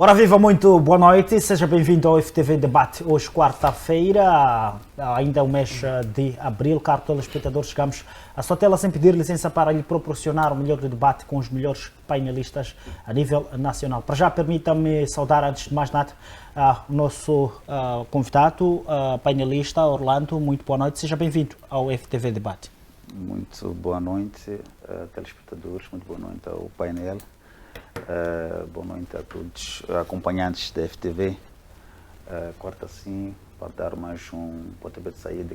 Ora viva, muito boa noite, seja bem-vindo ao FTV Debate. Hoje, quarta-feira, ainda o mês de abril, caro telespectadores, chegamos à sua tela sem pedir licença para lhe proporcionar o melhor debate com os melhores painelistas a nível nacional. Para já, permita-me saudar, antes de mais nada, o nosso convidado, painelista Orlando. Muito boa noite, seja bem-vindo ao FTV Debate. Muito boa noite, telespectadores, muito boa noite ao painel. Boa noite a todos acompanhantes da FTV. Quarta sim, para dar mais um pontapé de saída da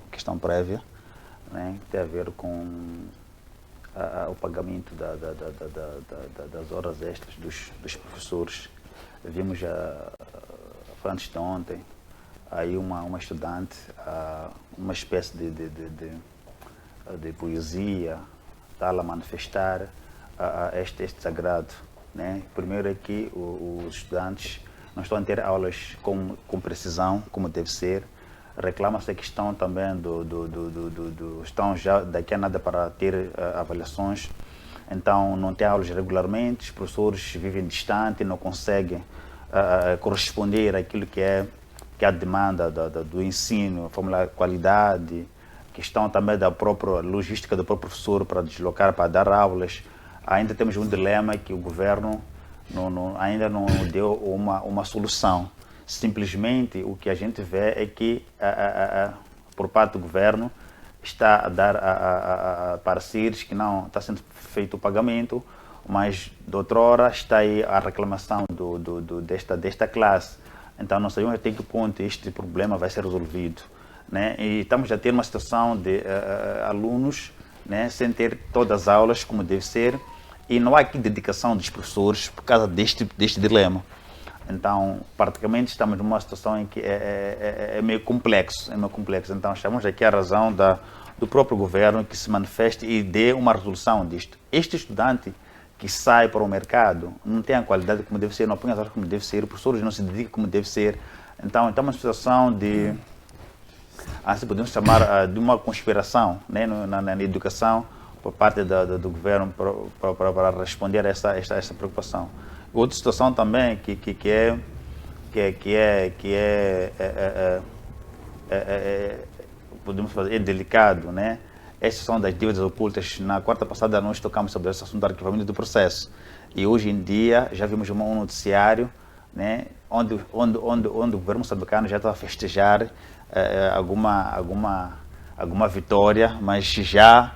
questão prévia, né, que tem a ver com o pagamento das horas extras dos professores. Vimos antes de ontem aí uma estudante, uma espécie de poesia, está a manifestar este sagrado, né? Primeiro é que os estudantes não estão a ter aulas com precisão, como deve ser. Reclama-se a questão também estão já daqui a nada para ter avaliações, então não tem aulas regularmente, os professores vivem distante, não conseguem corresponder àquilo que é a demanda do ensino, a qualidade, questão também da própria logística do próprio professor para deslocar, para dar aulas. Ainda temos um dilema que o governo ainda não deu uma solução. Simplesmente o que a gente vê é que, por parte do governo, está a dar pareceres que não está sendo feito o pagamento, mas de outrora está aí a reclamação desta classe. Então não sabemos até que ponto este problema vai ser resolvido, né? E estamos a ter uma situação de alunos, né, sem ter todas as aulas como deve ser, e não há aqui dedicação dos professores por causa deste dilema. Então, praticamente estamos numa situação em que é meio complexo, Então, chamamos aqui a razão do próprio governo que se manifeste e dê uma resolução disto. Este estudante que sai para o mercado não tem a qualidade como deve ser, não põe as aulas como deve ser, os professores não se dedicam como deve ser. Então, uma situação de, assim podemos chamar, de uma conspiração, né, na educação, por parte do governo para responder a essa preocupação. Outra situação também que podemos fazer, é delicado, né? Essas são das dívidas ocultas. Na quarta passada nós tocamos sobre esse assunto do arquivamento do processo, e hoje em dia já vimos um noticiário, né, onde o governo moçambicano já está a festejar alguma vitória, mas já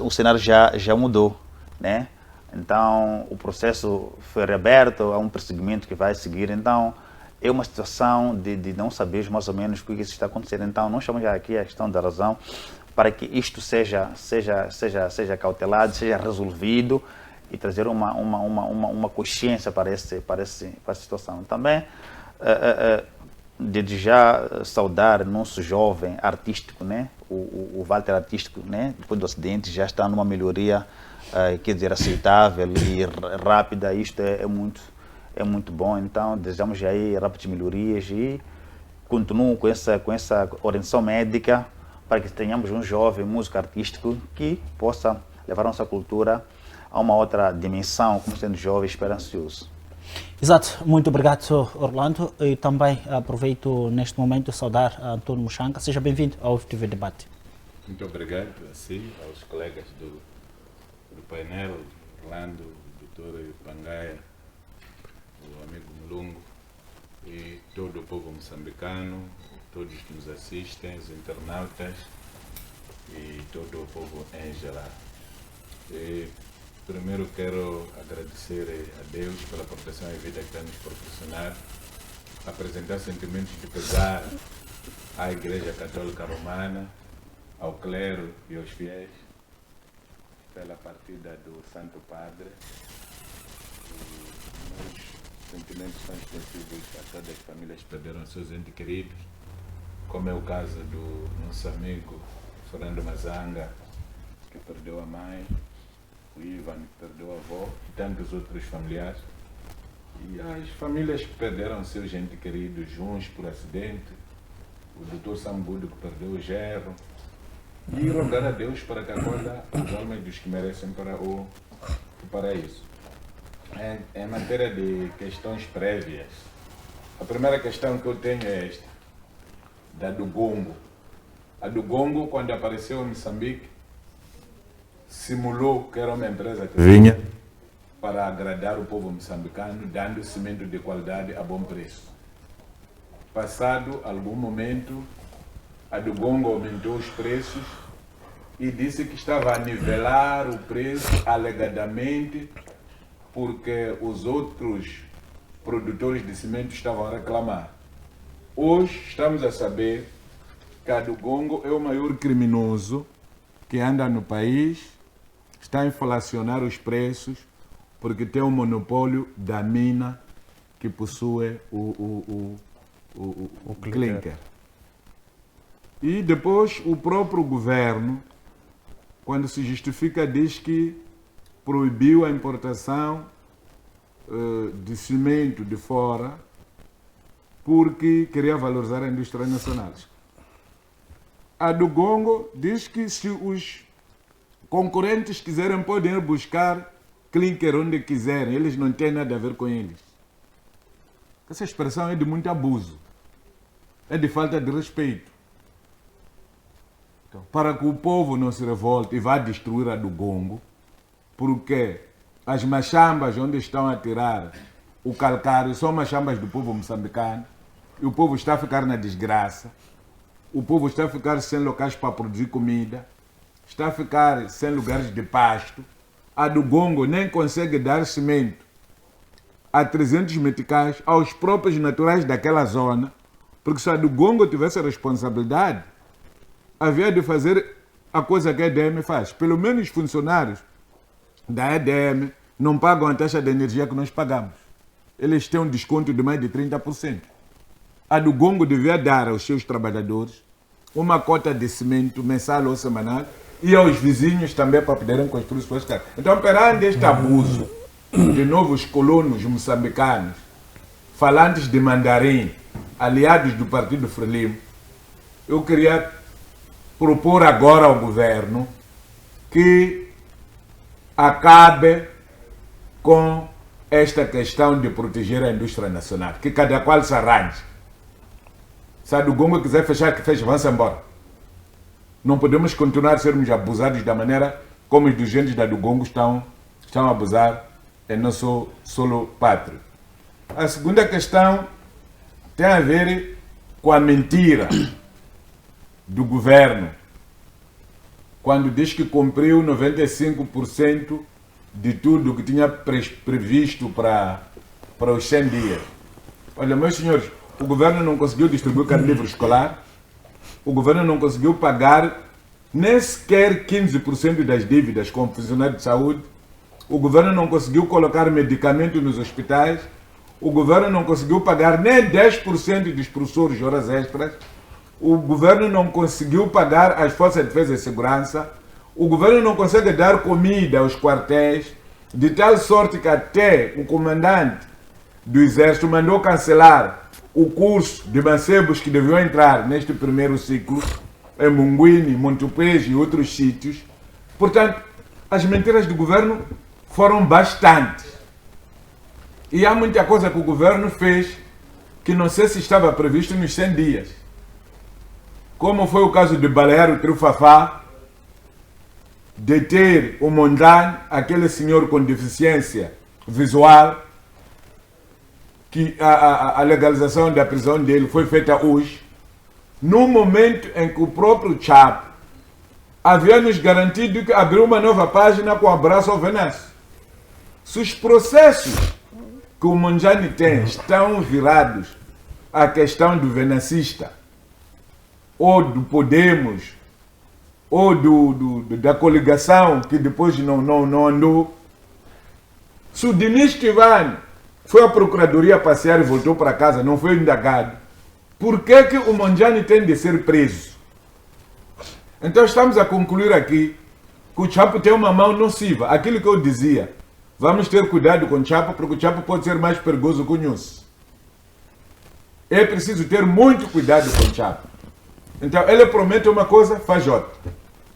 o cenário já mudou, né? Então o processo foi reaberto, há um prosseguimento que vai seguir. Então é uma situação de não saber mais ou menos o que isso está acontecendo. Então nós chamamos aqui a questão da razão para que isto seja cautelado, seja resolvido e trazer uma consciência para essa situação. Também de já saudar nosso jovem artístico, né? O Walter artístico, né? Depois do acidente já está numa melhoria, quer dizer, aceitável e rápida. Isto é muito bom. Então desejamos aí rápidas melhorias e continuo com essa orientação médica para que tenhamos um jovem músico artístico que possa levar a nossa cultura a uma outra dimensão, como sendo jovem esperançoso. Exato, muito obrigado, Orlando. E também aproveito neste momento saudar a Antônio Muxanga. Seja bem-vindo ao FTV Debate. Muito obrigado, assim, aos colegas do painel, Orlando, o doutor Pangaia, o amigo Mulungu e todo o povo moçambicano, todos que nos assistem, os internautas e todo o povo em geral. Primeiro quero agradecer a Deus pela proteção e vida que está nos proporcionar, apresentar sentimentos de pesar à Igreja Católica Romana, ao clero e aos fiéis, pela partida do Santo Padre. E meus sentimentos são extensivos a todas as famílias que perderam seus entes queridos, como é o caso do nosso amigo Fernando Mazanga, que perdeu a mãe, o Ivan, que perdeu a avó, e tantos outros familiares. E as famílias que perderam seus entes queridos, uns por acidente, o doutor Sambudo, que perdeu o genro, e rogar a Deus para que acolha as almas dos que merecem para o paraíso. Em matéria de questões prévias, a primeira questão que eu tenho é esta, da do gongo. A do gongo, quando apareceu em Moçambique, simulou que era uma empresa que vinha para agradar o povo moçambicano, dando cimento de qualidade a bom preço. Passado algum momento, a do gongo aumentou os preços e disse que estava a nivelar o preço alegadamente porque os outros produtores de cimento estavam a reclamar. Hoje estamos a saber que a do gongo é o maior criminoso que anda no país, está a inflacionar os preços porque tem o monopólio da mina que possui o clinker. E depois o próprio governo, quando se justifica, diz que proibiu a importação de cimento de fora porque queria valorizar a indústria nacional. A do gongo diz que se os concorrentes quiserem, podem ir buscar clinker onde quiserem, eles não têm nada a ver com eles. Essa expressão é de muito abuso, é de falta de respeito. Então, para que o povo não se revolte e vá destruir a do gongo, porque as machambas onde estão a tirar o calcário são machambas do povo moçambicano e o povo está a ficar na desgraça, o povo está a ficar sem locais para produzir comida, está a ficar sem lugares de pasto. A do gongo nem consegue dar cimento a 300 meticais aos próprios naturais daquela zona, porque se a do gongo tivesse a responsabilidade, havia de fazer a coisa que a EDM faz. Pelo menos os funcionários da EDM não pagam a taxa de energia que nós pagamos. Eles têm um desconto de mais de 30%. A do gongo devia dar aos seus trabalhadores uma cota de cimento mensal ou semanal e aos vizinhos também para poderem construir suas casas. Então, perante este abuso de novos colonos moçambicanos, falantes de mandarim, aliados do Partido Frelimo, eu queria propor agora ao governo que acabe com esta questão de proteger a indústria nacional, que cada qual se arranje. Se a do gongo quiser fechar, que feche, vão-se embora. Não podemos continuar a sermos abusados da maneira como os dirigentes da do gongo estão a abusar em nosso solo pátrio. A segunda questão tem a ver com a mentira do governo, quando diz que cumpriu 95% de tudo que tinha previsto para os 100 dias. Olha, meus senhores, o governo não conseguiu distribuir carne livre escolar, o governo não conseguiu pagar nem sequer 15% das dívidas como funcionário de saúde, o governo não conseguiu colocar medicamento nos hospitais, o governo não conseguiu pagar nem 10% dos professores de horas extras, o governo não conseguiu pagar as forças de defesa e segurança, o governo não consegue dar comida aos quartéis, de tal sorte que até o comandante do exército mandou cancelar o curso de mancebos que deviam entrar neste primeiro ciclo, em Munguini, Montupés e outros sítios. Portanto, as mentiras do governo foram bastantes. E há muita coisa que o governo fez que não sei se estava previsto nos 100 dias. Como foi o caso de balear o trio Fafá, deter o Mondlane, aquele senhor com deficiência visual, que a legalização da prisão dele foi feita hoje, no momento em que o próprio Chapo havia nos garantido que abriu uma nova página com abraço ao Venâncio. Se os processos que o Mondlane tem estão virados à questão do venancista, ou do Podemos, ou da coligação que depois não andou, se o Diniz Tivani foi à procuradoria passear e voltou para casa, não foi indagado, por que o Mondlane tem de ser preso? Então estamos a concluir aqui que o Chapo tem uma mão nociva. Aquilo que eu dizia, vamos ter cuidado com o Chapo, porque o Chapo pode ser mais perigoso que o Nhus. É preciso ter muito cuidado com o Chapo. Então ele promete uma coisa, faz outra.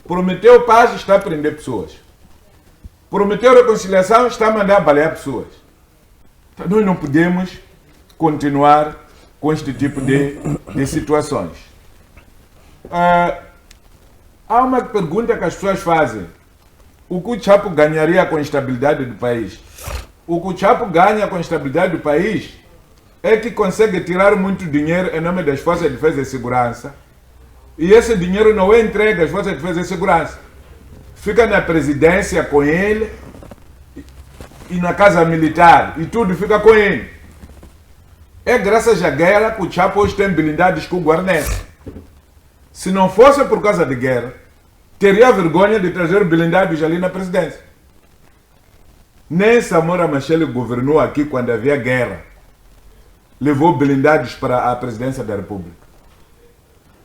Prometeu paz, está a prender pessoas. Prometeu reconciliação, está a mandar balear pessoas. Então, nós não podemos continuar com este tipo de situações. Há uma pergunta que as pessoas fazem. O que o Chapo ganharia com a estabilidade do país? O que o Chapo ganha com a estabilidade do país é que consegue tirar muito dinheiro em nome das Forças de Defesa e Segurança. E esse dinheiro não é entregue às Forças de Defesa e Segurança. Fica na presidência com ele e na casa militar. E tudo fica com ele. É graças à guerra que o Chapo hoje tem blindados com o guarnece. Se não fosse por causa de guerra, teria vergonha de trazer blindados ali na presidência. Nem Samora Machel governou aqui quando havia guerra. Levou blindados para a presidência da República.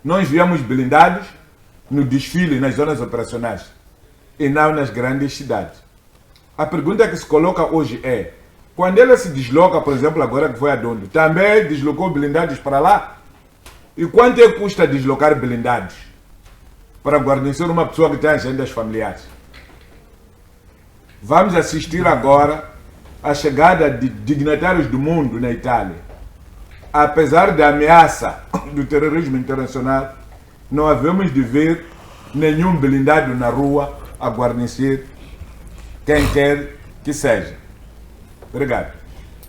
Nós viemos blindados no desfile, nas zonas operacionais, e não nas grandes cidades. A pergunta que se coloca hoje é, quando ele se desloca, por exemplo, agora que foi a Dondo, também deslocou blindados para lá? E quanto é que custa deslocar blindados para guarnecer uma pessoa que tem agendas familiares? Vamos assistir agora à chegada de dignatários do mundo na Itália. Apesar da ameaça do terrorismo internacional, não havemos de ver nenhum blindado na rua a guarnecer quem quer que seja. Obrigado.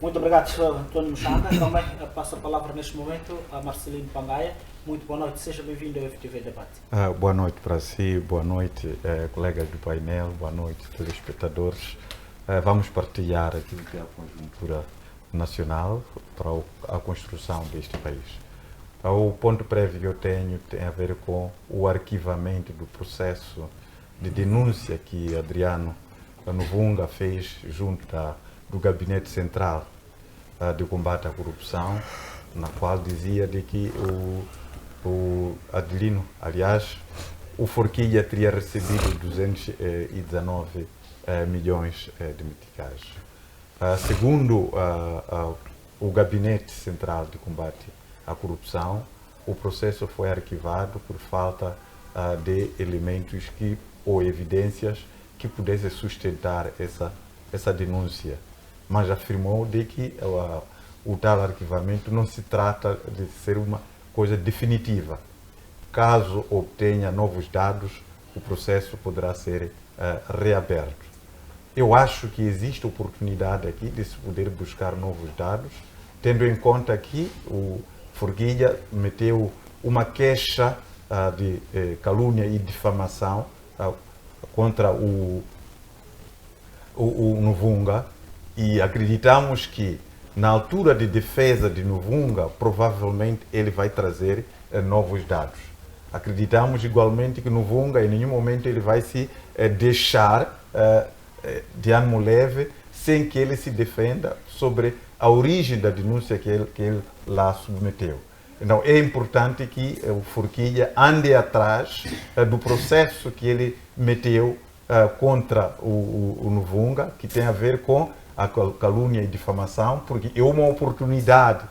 Muito obrigado, Sr. Antônio Muxanga. Também passo a palavra neste momento a Marcelino Pangaia. Muito boa noite, seja bem-vindo ao FTV Debate. Boa noite para si, boa noite, colegas do painel, boa noite, telespectadores. Vamos partilhar aquilo que é a conjuntura nacional para a construção deste país. O ponto prévio que eu tenho tem a ver com o arquivamento do processo de denúncia que Adriano Novunga fez junto do Gabinete Central de Combate à Corrupção, na qual dizia de que o Adelino, aliás, o Forquilha teria recebido 219 milhões de meticais. Segundo o Gabinete Central de Combate à Corrupção, o processo foi arquivado por falta de elementos ou evidências que pudessem sustentar essa denúncia, mas afirmou de que o tal arquivamento não se trata de ser uma coisa definitiva. Caso obtenha novos dados, o processo poderá ser reaberto. Eu acho que existe oportunidade aqui de se poder buscar novos dados, tendo em conta que o Forquilha meteu uma queixa de calúnia e difamação contra o Novunga, e acreditamos que na altura de defesa de Novunga, provavelmente ele vai trazer novos dados. Acreditamos igualmente que Novunga, em nenhum momento, ele vai se deixar de ânimo leve sem que ele se defenda sobre a origem da denúncia que ele lá submeteu. Então, é importante que o Forquilha ande atrás do processo que ele meteu contra o Novunga, que tem a ver com a calúnia e difamação, porque é uma oportunidade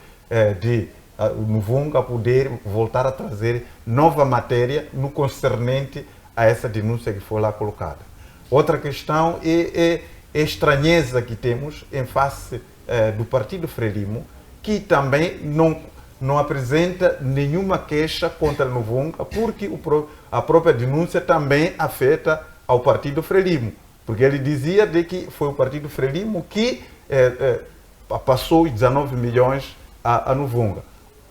de o Novunga poder voltar a trazer nova matéria no concernente a essa denúncia que foi lá colocada. Outra questão é a estranheza que temos em face do Partido Frelimo, que também não apresenta nenhuma queixa contra Novunga, porque a própria denúncia também afeta ao Partido Frelimo, porque ele dizia de que foi o Partido Frelimo que passou 19 milhões a Novunga.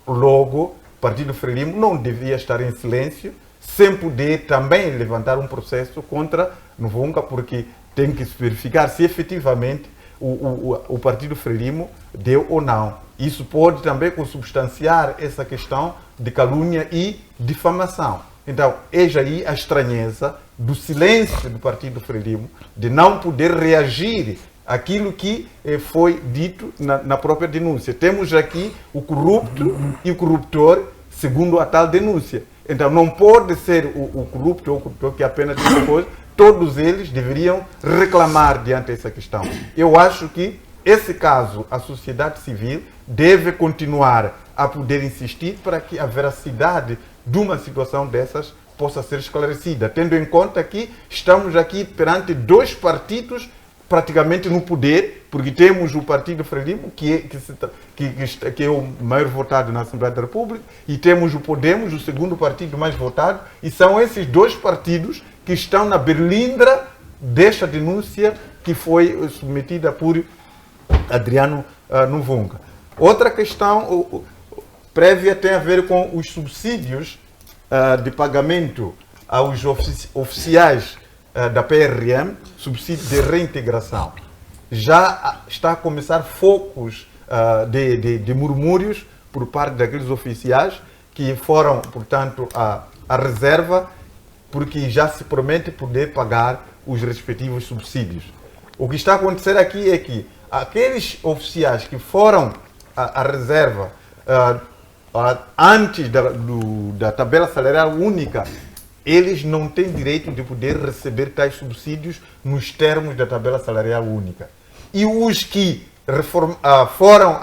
Logo, o Partido Frelimo não devia estar em silêncio, sem poder também levantar um processo contra Novunga, porque tem que se verificar se efetivamente o Partido Frelimo deu ou não. Isso pode também consubstanciar essa questão de calúnia e difamação. Então, eis aí a estranheza do silêncio do Partido Frelimo, de não poder reagir àquilo que foi dito na própria denúncia. Temos aqui o corrupto e o corruptor, segundo a tal denúncia. Então, não pode ser o corrupto ou o corruptor que apenas diz uma coisa, todos eles deveriam reclamar diante dessa questão. Eu acho que, esse caso, a sociedade civil deve continuar a poder insistir para que a veracidade de uma situação dessas possa ser esclarecida, tendo em conta que estamos aqui perante dois partidos praticamente no poder, porque temos o Partido Frelimo, que é o maior votado na Assembleia da República, e temos o Podemos, o segundo partido mais votado, e são esses dois partidos que estão na berlindra desta denúncia que foi submetida por Adriano Nuvunga. Outra questão prévia tem a ver com os subsídios de pagamento aos oficiais da PRM, subsídio de reintegração. Já está a começar focos de murmúrios por parte daqueles oficiais que foram, portanto, à reserva, porque já se promete poder pagar os respectivos subsídios. O que está a acontecer aqui é que aqueles oficiais que foram à reserva antes da tabela salarial única, eles não têm direito de poder receber tais subsídios nos termos da tabela salarial única. E os que foram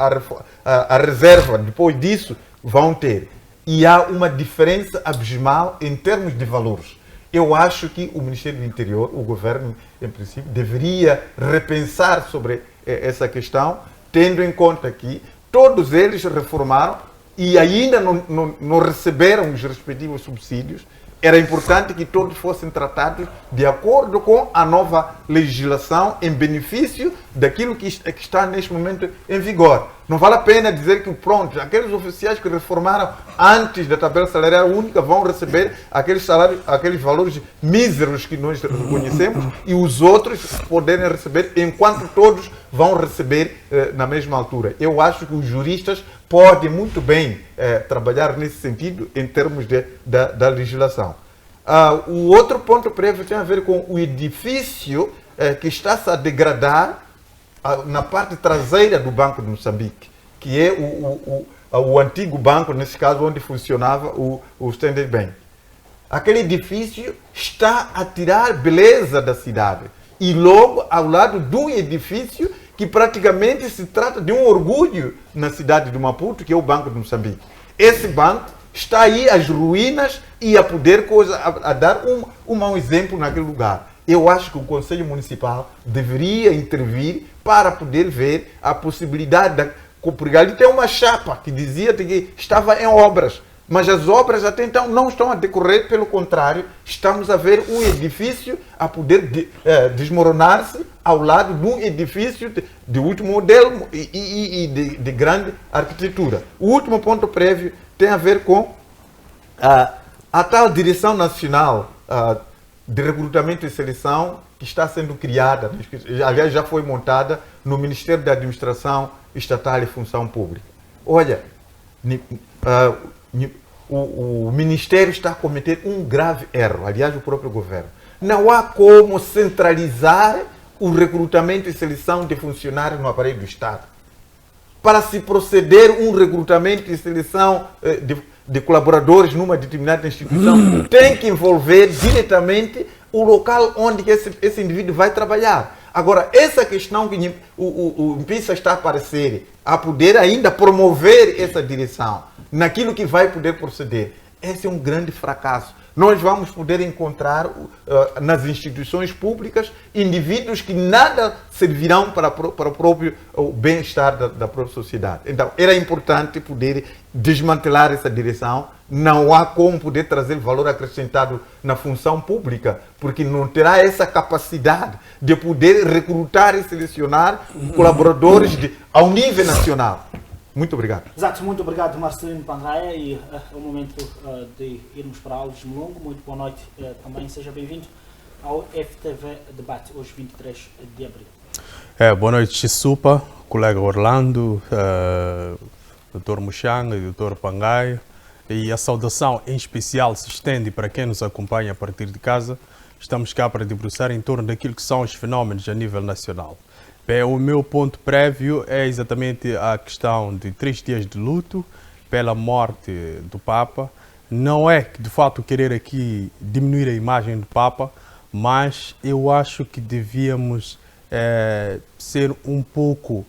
à reserva depois disso vão ter. E há uma diferença abismal em termos de valores. Eu acho que o Ministério do Interior, o governo, em princípio, deveria repensar sobre essa questão, tendo em conta que todos eles reformaram e ainda não receberam os respectivos subsídios. Era importante que todos fossem tratados de acordo com a nova legislação em benefício daquilo que está neste momento em vigor. Não vale a pena dizer que, pronto, aqueles oficiais que reformaram antes da tabela salarial única vão receber aqueles salários, aqueles valores míseros que nós reconhecemos e os outros poderem receber enquanto todos vão receber na mesma altura. Eu acho que os juristas podem muito bem trabalhar nesse sentido em termos da legislação. O outro ponto prévio tem a ver com o edifício que está-se a degradar na parte traseira do Banco de Moçambique, que é o antigo banco, nesse caso, onde funcionava o Standard Bank. Aquele edifício está a tirar beleza da cidade. E logo ao lado do edifício que praticamente se trata de um orgulho na cidade de Maputo, que é o Banco de Moçambique. Esse banco está aí às ruínas e a poder a dar um mau exemplo naquele lugar. Eu acho que o Conselho Municipal deveria intervir para poder ver a possibilidade porque ali tem uma chapa que dizia que estava em obras, mas as obras até então não estão a decorrer, pelo contrário, estamos a ver um edifício a poder desmoronar-se ao lado de um edifício de último modelo e de grande arquitetura. O último ponto prévio tem a ver com a tal Direção Nacional de Recrutamento e Seleção que está sendo criada, aliás já foi montada no Ministério da Administração Estatal e Função Pública. Olha, o Ministério está a cometer um grave erro, aliás o próprio governo. Não há como centralizar o recrutamento e seleção de funcionários no aparelho do Estado. Para se proceder um recrutamento e seleção de colaboradores numa determinada instituição, tem que envolver diretamente o local onde esse indivíduo vai trabalhar. Agora, essa questão que o MPISA está a aparecer, a poder ainda promover essa direção, naquilo que vai poder proceder, esse é um grande fracasso. Nós vamos poder encontrar nas instituições públicas indivíduos que nada servirão para o próprio bem-estar da própria sociedade. Então, era importante poder desmantelar essa direção. Não há como poder trazer valor acrescentado na função pública, porque não terá essa capacidade de poder recrutar e selecionar colaboradores ao nível nacional. Muito obrigado. Exato, muito obrigado, Marcelino Pangaia, e é o momento de irmos para Alves Melongo. Muito boa noite também, seja bem-vindo ao FTV Debate, hoje 23 de abril. Boa noite, Chisupa, colega Orlando, Dr. Muxanga e Dr. Pangaia, e a saudação em especial se estende para quem nos acompanha a partir de casa. Estamos cá para debruçar em torno daquilo que são os fenómenos a nível nacional. Bem, o meu ponto prévio é exatamente a questão de 3 dias de luto pela morte do Papa. Não é, de fato, querer aqui diminuir a imagem do Papa, mas eu acho que devíamos ser um pouco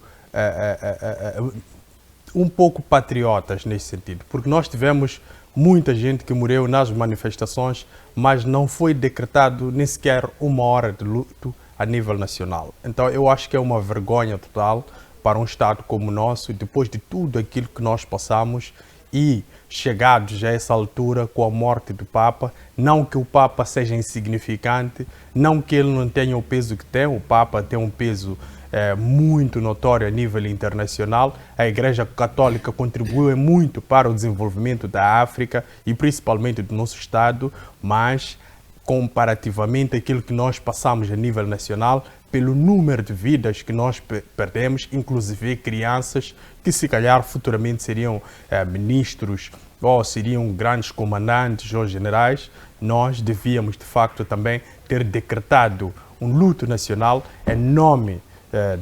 patriotas nesse sentido, porque nós tivemos muita gente que morreu nas manifestações, mas não foi decretado nem sequer uma hora de luto a nível nacional. Então eu acho que é uma vergonha total para um Estado como o nosso, depois de tudo aquilo que nós passamos e chegados a essa altura com a morte do Papa, não que o Papa seja insignificante, não que ele não tenha o peso que tem, o Papa tem um peso muito notório a nível internacional. A Igreja Católica contribui muito para o desenvolvimento da África e principalmente do nosso Estado, mas comparativamente àquilo que nós passamos a nível nacional, pelo número de vidas que nós perdemos, inclusive crianças que se calhar futuramente seriam ministros ou seriam grandes comandantes ou generais, nós devíamos de facto também ter decretado um luto nacional em nome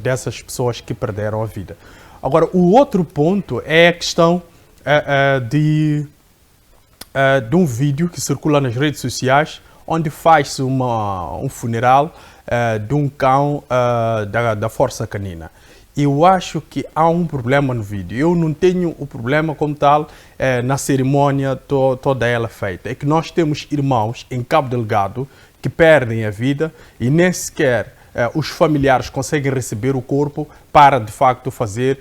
dessas pessoas que perderam a vida. Agora, o outro ponto é a questão de um vídeo que circula nas redes sociais, onde faz-se um funeral de um cão da Força Canina. Eu acho que há um problema no vídeo. Eu não tenho o problema como tal na cerimônia toda ela feita. É que nós temos irmãos em Cabo Delgado que perdem a vida e nem sequer os familiares conseguem receber o corpo para, de facto, fazer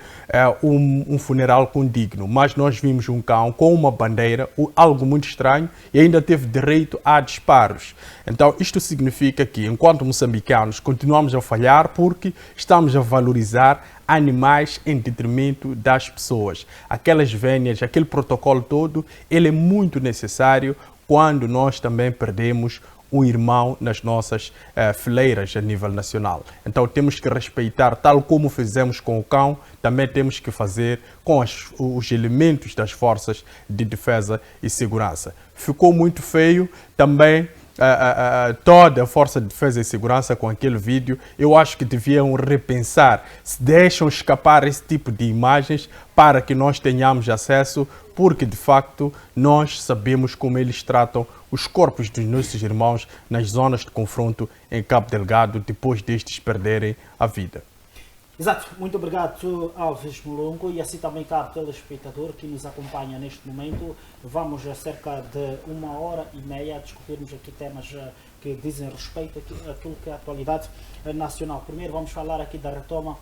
um funeral condigno. Mas nós vimos um cão com uma bandeira, algo muito estranho, e ainda teve direito a disparos. Então, isto significa que, enquanto moçambicanos, continuamos a falhar porque estamos a valorizar animais em detrimento das pessoas. Aquelas vénias, aquele protocolo todo, ele é muito necessário quando nós também perdemos um irmão nas nossas fileiras a nível nacional. Então temos que respeitar, tal como fizemos com o cão, também temos que fazer com os elementos das forças de defesa e segurança. Ficou muito feio também toda a Força de Defesa e Segurança com aquele vídeo. Eu acho que deviam repensar se deixam escapar esse tipo de imagens para que nós tenhamos acesso, porque de facto nós sabemos como eles tratam os corpos dos nossos irmãos nas zonas de confronto em Cabo Delgado depois destes perderem a vida. Exato, muito obrigado Alves Molongo e assim também caro telespectador que nos acompanha neste momento. Vamos a cerca de 1h30 a discutirmos aqui temas que dizem respeito àquilo que é a atualidade nacional. Primeiro vamos falar aqui da retoma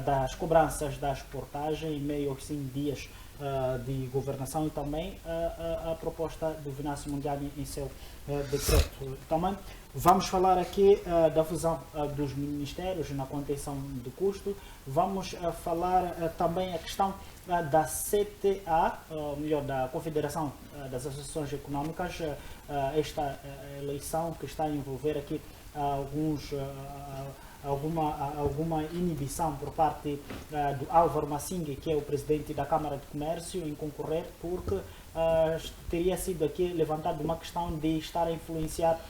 das cobranças da exportagem em meio aos 5 dias de governação e também a proposta do Venâncio Mundiani em seu decreto. Também vamos falar aqui da fusão dos ministérios na contenção de custo. Vamos falar também a questão da CTA, melhor, da Confederação das Associações Econômicas, esta eleição que está a envolver aqui alguma inibição por parte do Álvaro Massingue, que é o presidente da Câmara de Comércio, em concorrer, porque teria sido aqui levantada uma questão de estar a influenciar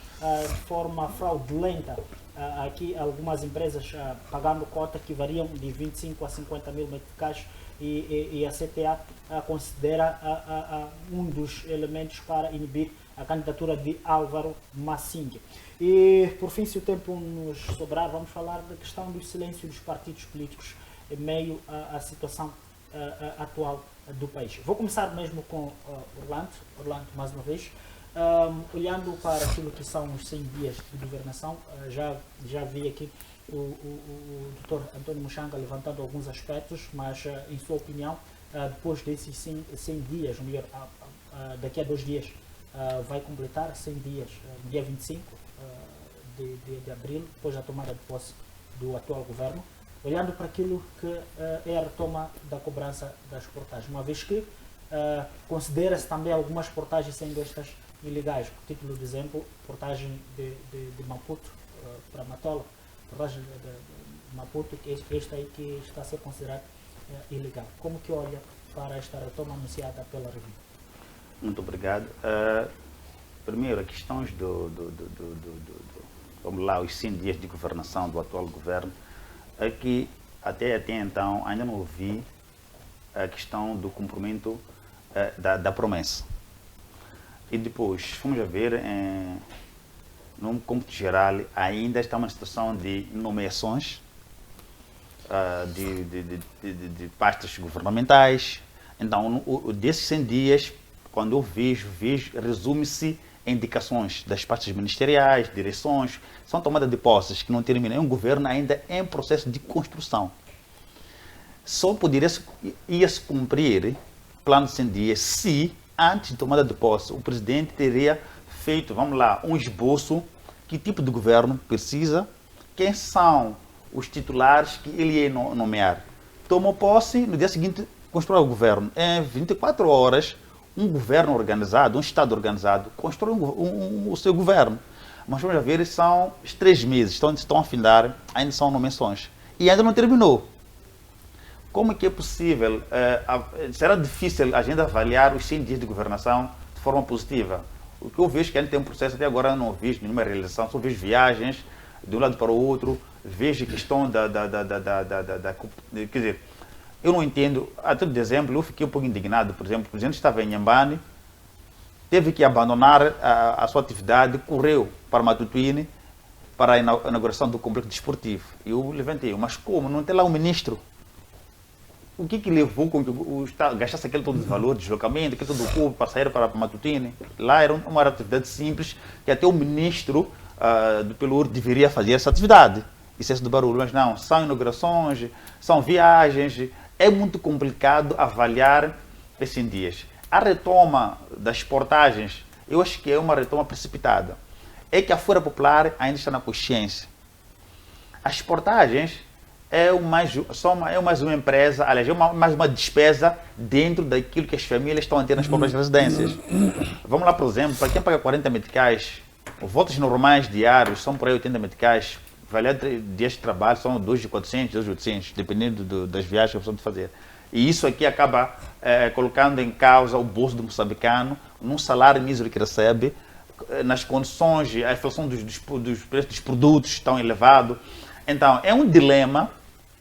de forma fraudulenta aqui algumas empresas pagando cota que variam de 25 a 50 mil meticais e a CTA considera um dos elementos para inibir a candidatura de Álvaro Massingue. E, por fim, se o tempo nos sobrar, vamos falar da questão do silêncio dos partidos políticos em meio à situação atual do país. Vou começar mesmo com Orlando, mais uma vez. Olhando para aquilo que são os 100 dias de governação, já vi aqui o Dr. António Mushanga levantando alguns aspectos, mas, em sua opinião, depois desses 100 dias, ou melhor, daqui a 2 dias, vai completar 100 dias, no dia 25 de abril, depois da tomada de posse do atual governo, olhando para aquilo que é a retoma da cobrança das portagens, uma vez que considera-se também algumas portagens sendo estas ilegais. Por título de exemplo, portagem de Maputo para Matola, portagem de Maputo, que esta aí que está a ser considerada ilegal. Como que olha para esta retoma anunciada pela revista? Muito obrigado. Primeiro, as questões vamos lá, os 100 dias de governação do atual governo, aqui até então ainda não ouvi a questão do cumprimento da promessa. E depois, fomos a ver, no cômputo geral, ainda está uma situação de nomeações de pastas governamentais. Então, desses 100 dias, quando eu vejo, resume-se em indicações das pastas ministeriais, direções, são tomadas de posses que não terminam. É um governo ainda em processo de construção. Só poderia se cumprir plano de 100 dias se, antes de tomada de posse, o presidente teria feito, vamos lá, um esboço, que tipo de governo precisa, quem são os titulares que ele ia nomear. Tomou posse, no dia seguinte constrói o governo. Em 24 horas, um governo organizado, um Estado organizado, constrói o seu governo. Mas vamos ver, são os 3 meses, estão a findar, ainda são nomeações. E ainda não terminou. Como é que é possível? Será difícil a gente avaliar os 100 dias de governação de forma positiva? O que eu vejo que ainda tem um processo, até agora eu não vejo nenhuma realização, só vejo viagens de um lado para o outro, vejo a questão quer dizer, eu não entendo, a título de exemplo, eu fiquei um pouco indignado, por exemplo, o presidente estava em Nhambane, teve que abandonar a sua atividade, correu para Matutuine para a inauguração do complexo desportivo. Eu levantei, mas como? Não tem lá um ministro? O que levou com que o Estado gastasse aquele todo de valor, deslocamento, aquele todo o cubo para sair para Matutuine? Lá era uma atividade simples que até o ministro do Pelour deveria fazer essa atividade. Excesso de barulho, mas não, são inaugurações, são viagens, é muito complicado avaliar esses dias. A retoma das portagens, eu acho que é uma retoma precipitada. É que a Folha Popular ainda está na consciência. As portagens é mais uma empresa, aliás, mais uma despesa dentro daquilo que as famílias estão a ter nas próprias residências. Vamos lá, por exemplo, para quem paga 40 meticais, votos normais diários são por aí 80 meticais, avaliar dias de trabalho são 2.400, 2.800, dependendo das viagens que a pessoa tem que fazer. E isso aqui acaba colocando em causa o bolso do moçambicano, num salário mísero que recebe, nas condições, a inflação dos preços dos produtos estão elevado. Então, é um dilema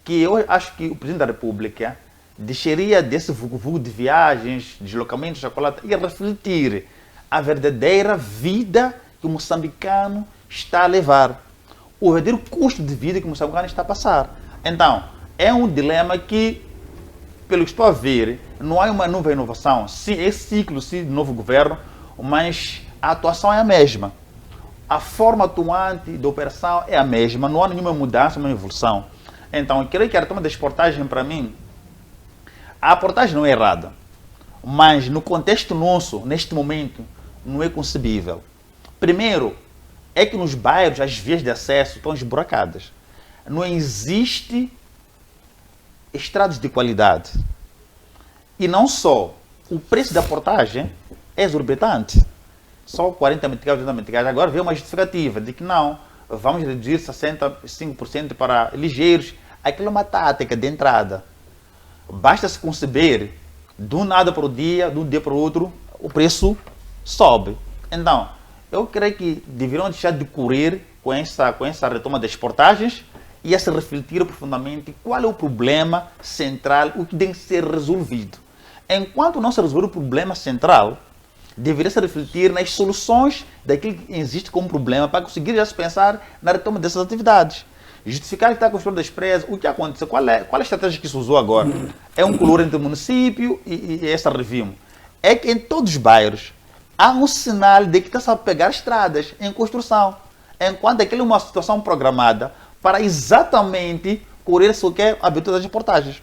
que eu acho que o Presidente da República deixaria desse vugu-vugu de viagens, deslocamentos, chocolate, e refletir a verdadeira vida que o moçambicano está a levar. O verdadeiro custo de vida que o moçambicano está a passar. Então, é um dilema que, pelo que estou a ver, não há uma nova inovação. Sim, é ciclo, sim, de novo governo, mas a atuação é a mesma. A forma atuante de operação é a mesma, não há nenhuma mudança, nenhuma evolução. Então, eu creio que a retoma da exportagem, para mim, a aportagem não é errada, mas no contexto nosso, neste momento, não é concebível. Primeiro, é que nos bairros as vias de acesso estão esburacadas. Não existe estradas de qualidade. E não só, o preço da portagem é exorbitante. Só 40 meticais, 80 meticais. Agora veio uma justificativa de que não, vamos reduzir 65% para ligeiros. Aquilo é uma tática de entrada. Basta se conceber, de um nada para o dia, de um dia para o outro, o preço sobe. Então, eu creio que deveriam deixar de correr com essa retoma das portagens e a se refletir profundamente qual é o problema central, o que tem que ser resolvido. Enquanto não se resolver o problema central, deveria se refletir nas soluções daquilo que existe como problema para conseguir já se pensar na retoma dessas atividades. Justificar que está construindo das presas, o que aconteceu? Qual é a estratégia que se usou agora? É um color entre o município e essa revimo. É que em todos os bairros há um sinal de que está a pegar estradas em construção, enquanto aquilo é uma situação programada para exatamente correr o que é a abertura das portagens.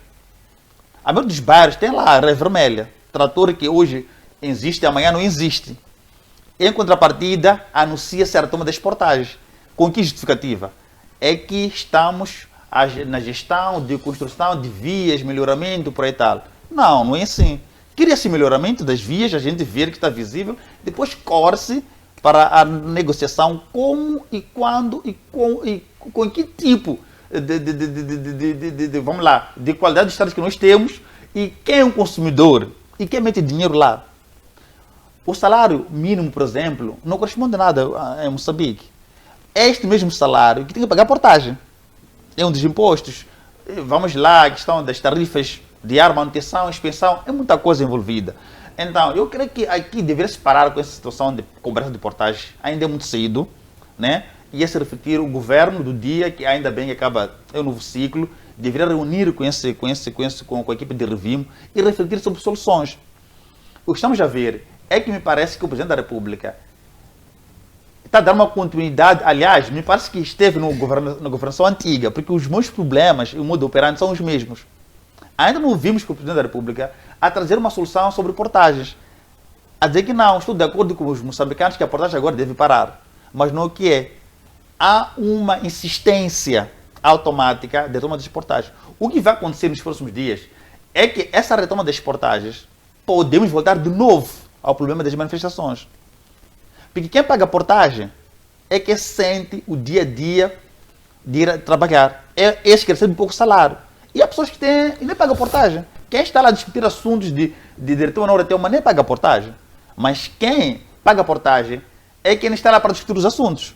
A maioria dos bairros tem lá a Ré Vermelha, trator que hoje existe, amanhã não existe. Em contrapartida, anuncia-se a retoma das portagens. Com que justificativa? É que estamos na gestão de construção de vias, melhoramento, por aí tal. Não, não é assim. Cria-se melhoramento das vias, a gente vê que está visível, depois corre-se para a negociação como e quando e com que tipo vamos lá, de qualidade de estradas que nós temos e quem é o consumidor e quem mete dinheiro lá. O salário mínimo, por exemplo, não corresponde a nada em Moçambique. É este mesmo salário que tem que pagar portagem. É um dos impostos. Vamos lá, a questão das tarifas de ar, manutenção, expensão, é muita coisa envolvida. Então, eu creio que aqui deveria se parar com essa situação de cobrança de portagem. Ainda é muito cedo, né? E se refletir o governo do dia, que ainda bem que acaba, é um novo ciclo, deveria reunir com a equipe de Revimo e refletir sobre soluções. O que estamos a ver é que me parece que o Presidente da República está dando uma continuidade, aliás, me parece que esteve na governação antiga, porque os meus problemas e o modo operante são os mesmos. Ainda não vimos que o Presidente da República a trazer uma solução sobre portagens. A dizer que não, estou de acordo com os moçambicanos que a portagem agora deve parar. Mas não o que é. Há uma insistência automática de retoma das portagens. O que vai acontecer nos próximos dias é que essa retoma das portagens podemos voltar de novo ao problema das manifestações. Porque quem paga a portagem é que sente o dia a dia de ir trabalhar. É esse que recebe pouco salário. E há pessoas que têm e nem pagam portagem. Quem está lá a discutir assuntos de diretor na hora de uma nem paga portagem. Mas quem paga portagem é quem está lá para discutir os assuntos.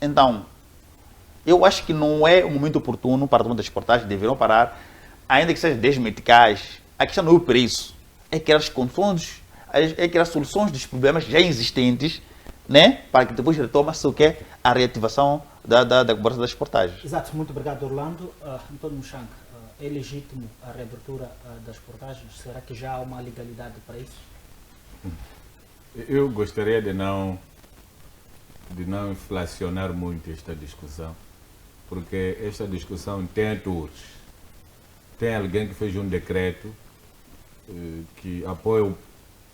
Então, eu acho que não é o momento oportuno para a retoma das portagens, deverão parar, ainda que sejam 10 meticais. A questão não é o preço, é criar as condições, é criar soluções dos problemas já existentes, né? Para que depois retoma-se o que é a reativação da cobrança das portagens. Exato, muito obrigado, Orlando. António Muxanga, é legítimo a reabertura das portagens? Será que já há uma legalidade para isso? Eu gostaria de não inflacionar muito esta discussão, porque esta discussão tem atores. Tem alguém que fez um decreto que apoia,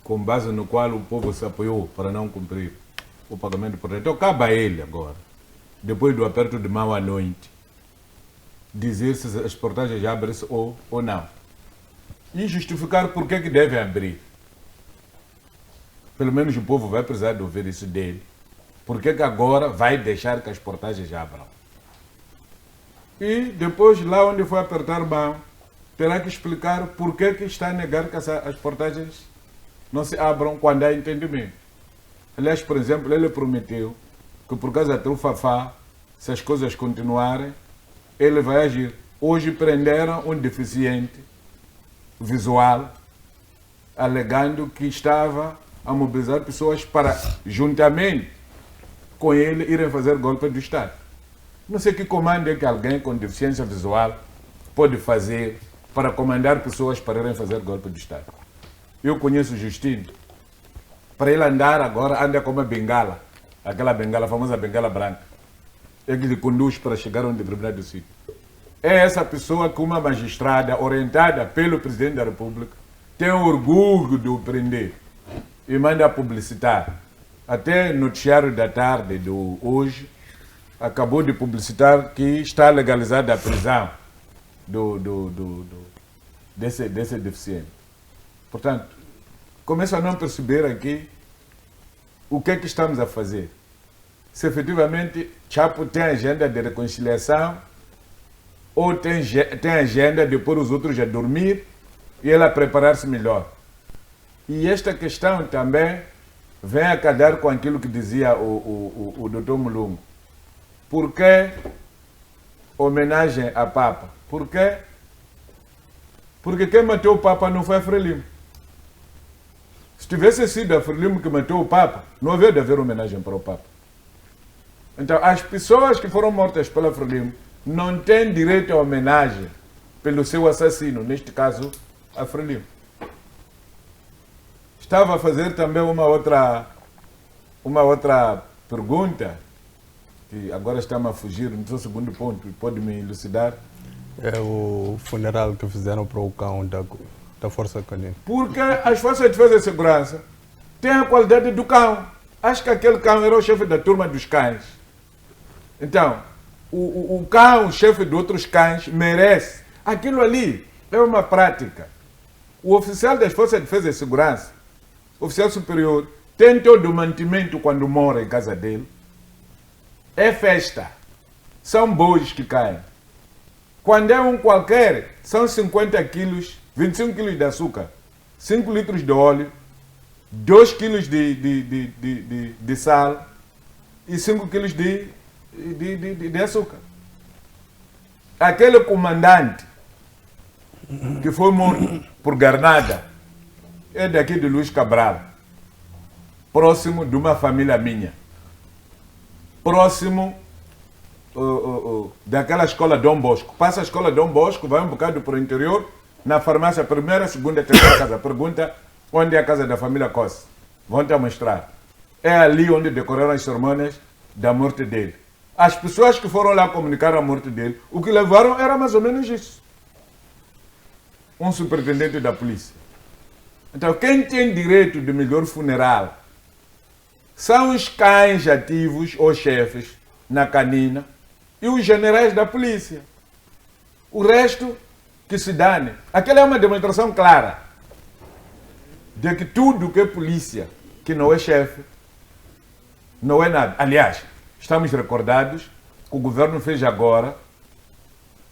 com base no qual o povo se apoiou para não cumprir o pagamento de portagem. Então cabe a ele agora, depois do aperto de mão à noite, dizer se as portagens já abrem-se ou não. E justificar por que devem abrir. Pelo menos o povo vai precisar de ouvir isso dele. Por que agora vai deixar que as portagens abram? E depois, lá onde foi apertar mão, terá que explicar por que está a negar que as portagens não se abram quando há entendimento. Aliás, por exemplo, ele prometeu que por causa do Fafá, se as coisas continuarem, ele vai agir. Hoje prenderam um deficiente visual, alegando que estava a mobilizar pessoas para, juntamente com ele, irem fazer golpe do Estado. Não sei que comando é que alguém com deficiência visual pode fazer para comandar pessoas para irem fazer golpe do Estado. Eu conheço o Justino. Para ele andar agora, anda com uma bengala. Aquela bengala, a famosa bengala branca. É que lhe conduz para chegar a um determinado sítio. É essa pessoa que uma magistrada orientada pelo Presidente da República tem orgulho de o prender e manda publicitar. Até no noticiário da tarde do hoje, acabou de publicitar que está legalizada a prisão desse deficiente. Portanto, começo a não perceber aqui o que é que estamos a fazer. Se efetivamente Chapo tem agenda de reconciliação ou tem agenda de pôr os outros a dormir e ele a preparar-se melhor. E esta questão também vem a cadar com aquilo que dizia o Dr. Mulungu. Por que homenagem a Papa? Por quê? Porque quem matou o Papa não foi a Frelimo. Se tivesse sido a Frelimo que matou o Papa, não havia de haver homenagem para o Papa. Então, as pessoas que foram mortas pela Frelimo não têm direito a homenagem pelo seu assassino, neste caso, a Frelimo. Estava a fazer também uma outra pergunta, que agora está-me a fugir, no seu segundo ponto, pode me elucidar? É o funeral que fizeram para o cão da Força Canina. Porque as Forças de Defesa e Segurança têm a qualidade do cão. Acho que aquele cão era o chefe da turma dos cães. Então, o cão, o chefe de outros cães, merece. Aquilo ali é uma prática. O oficial das Forças de Defesa e Segurança, oficial superior, tem todo o mantimento quando mora em casa dele. É festa. São bois que caem. Quando é um qualquer, são 50 quilos, 25 quilos de açúcar, 5 litros de óleo, 2 quilos de sal e 5 quilos de açúcar. Aquele comandante que foi morto por Garnada é daqui de Luís Cabral, próximo de uma família minha, próximo daquela escola Dom Bosco. Passa a escola Dom Bosco, vai um bocado para o interior, na farmácia, primeira, segunda, terceira casa. Pergunta onde é a casa da família Costa. Vão-te mostrar. É ali onde decorreram as cerimônias da morte dele. As pessoas que foram lá comunicar a morte dele, o que levaram era mais ou menos isso. Um superintendente da polícia. Então, quem tem direito de melhor funeral são os cães ativos ou chefes na canina e os generais da polícia. O resto que se dane. Aquela é uma demonstração clara de que tudo que é polícia, que não é chefe, não é nada. Aliás, estamos recordados que o governo fez agora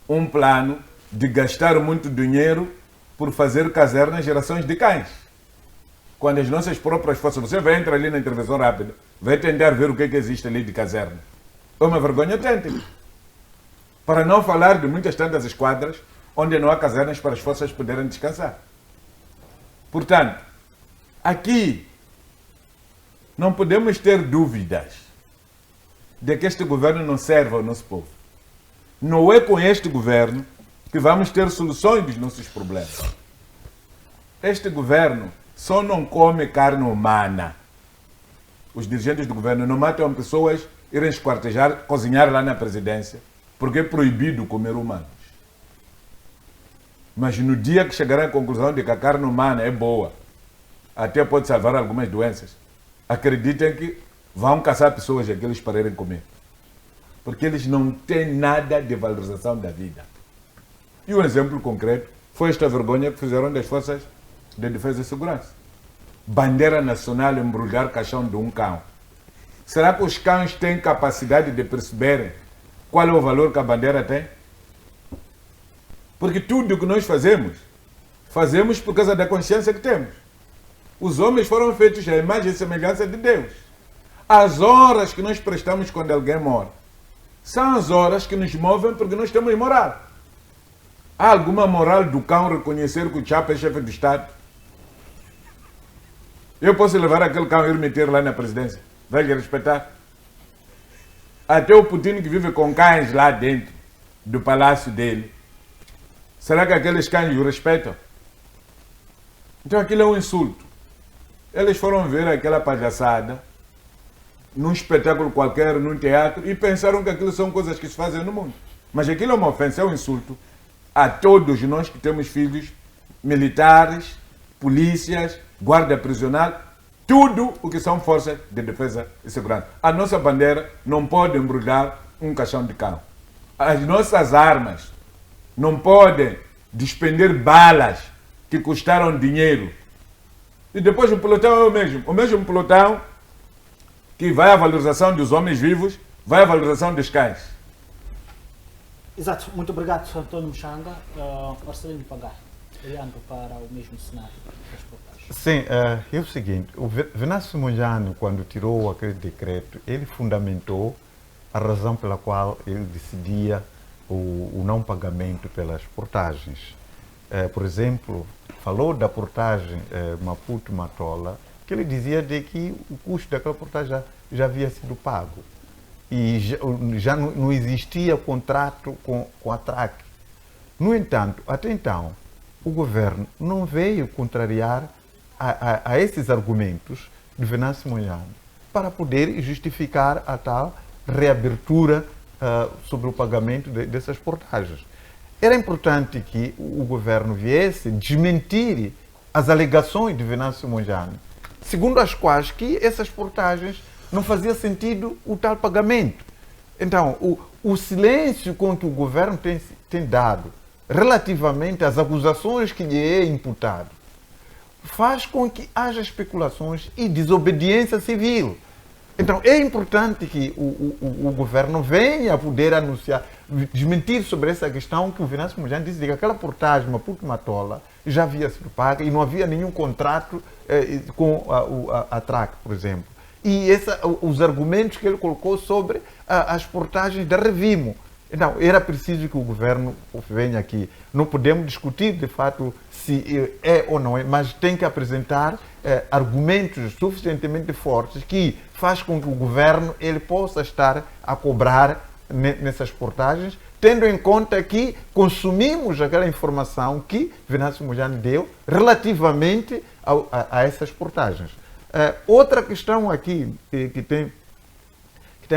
um plano de gastar muito dinheiro por fazer casernas gerações de cães. Quando as nossas próprias forças, você vai entrar ali na intervenção rápida, vai tentar ver o que existe ali de caserna. É uma vergonha autêntica. Para não falar de muitas tantas esquadras onde não há casernas para as forças poderem descansar. Portanto, aqui não podemos ter dúvidas de que este governo não serve ao nosso povo. Não é com este governo que vamos ter soluções dos nossos problemas. Este governo só não come carne humana. Os dirigentes do governo não matam pessoas, irem esquartejar, cozinhar lá na presidência, porque é proibido comer humanos. Mas no dia que chegarem à conclusão de que a carne humana é boa, até pode salvar algumas doenças, acreditem que vão caçar pessoas aqueles para irem comer. Porque eles não têm nada de valorização da vida. E um exemplo concreto foi esta vergonha que fizeram das forças de defesa e segurança. Bandeira nacional embrulhar caixão de um cão. Será que os cães têm capacidade de perceberem qual é o valor que a bandeira tem? Porque tudo o que nós fazemos por causa da consciência que temos. Os homens foram feitos à imagem e semelhança de Deus. As horas que nós prestamos quando alguém morre são as horas que nos movem porque nós temos moral. Há alguma moral do cão reconhecer que o Chapa é chefe do Estado? Eu posso levar aquele cão e ir meter lá na presidência? Vai lhe respeitar? Até o Putin que vive com cães lá dentro do palácio dele. Será que aqueles cães o respeitam? Então aquilo é um insulto. Eles foram ver aquela palhaçada num espetáculo qualquer, num teatro, e pensaram que aquilo são coisas que se fazem no mundo. Mas aquilo é uma ofensa, é um insulto a todos nós que temos filhos militares, polícias, guarda prisional, tudo o que são forças de defesa e segurança. A nossa bandeira não pode embrulhar um caixão de cão. As nossas armas não podem despender balas que custaram dinheiro. E depois o pelotão é o mesmo pelotão que vai à valorização dos homens vivos, vai à valorização dos cães. Exato, muito obrigado, António Muxanga. Marcelino Pagar, olhando para o mesmo cenário das portagens. Sim, é o seguinte, o Venâncio Mondlane, quando tirou aquele decreto, ele fundamentou a razão pela qual ele decidia o não pagamento pelas portagens. Por exemplo, falou da portagem Maputo-Matola, que ele dizia de que o custo daquela portagem já havia sido pago. E já não existia contrato com a TRAC. No entanto, até então, o governo não veio contrariar a esses argumentos de Venâncio Mondlane para poder justificar a tal reabertura sobre o pagamento dessas portagens. Era importante que o governo viesse desmentir as alegações de Venâncio Mondlane, segundo as quais que essas portagens não fazia sentido o tal pagamento. Então, o silêncio com que o governo tem dado relativamente às acusações que lhe é imputado faz com que haja especulações e desobediência civil. Então, é importante que o governo venha a poder anunciar, desmentir sobre essa questão que o Venâncio Mondlane disse que aquela portagem Maputo-Matola já havia sido paga e não havia nenhum contrato com a TRAC, por exemplo. E os argumentos que ele colocou sobre as portagens da Revimo. Então, era preciso que o governo venha aqui. Não podemos discutir, de fato, se é ou não é, mas tem que apresentar argumentos suficientemente fortes que faz com que o governo ele possa estar a cobrar nessas portagens, tendo em conta que consumimos aquela informação que Venâncio Mondlane deu relativamente a essas portagens. Outra questão aqui que tem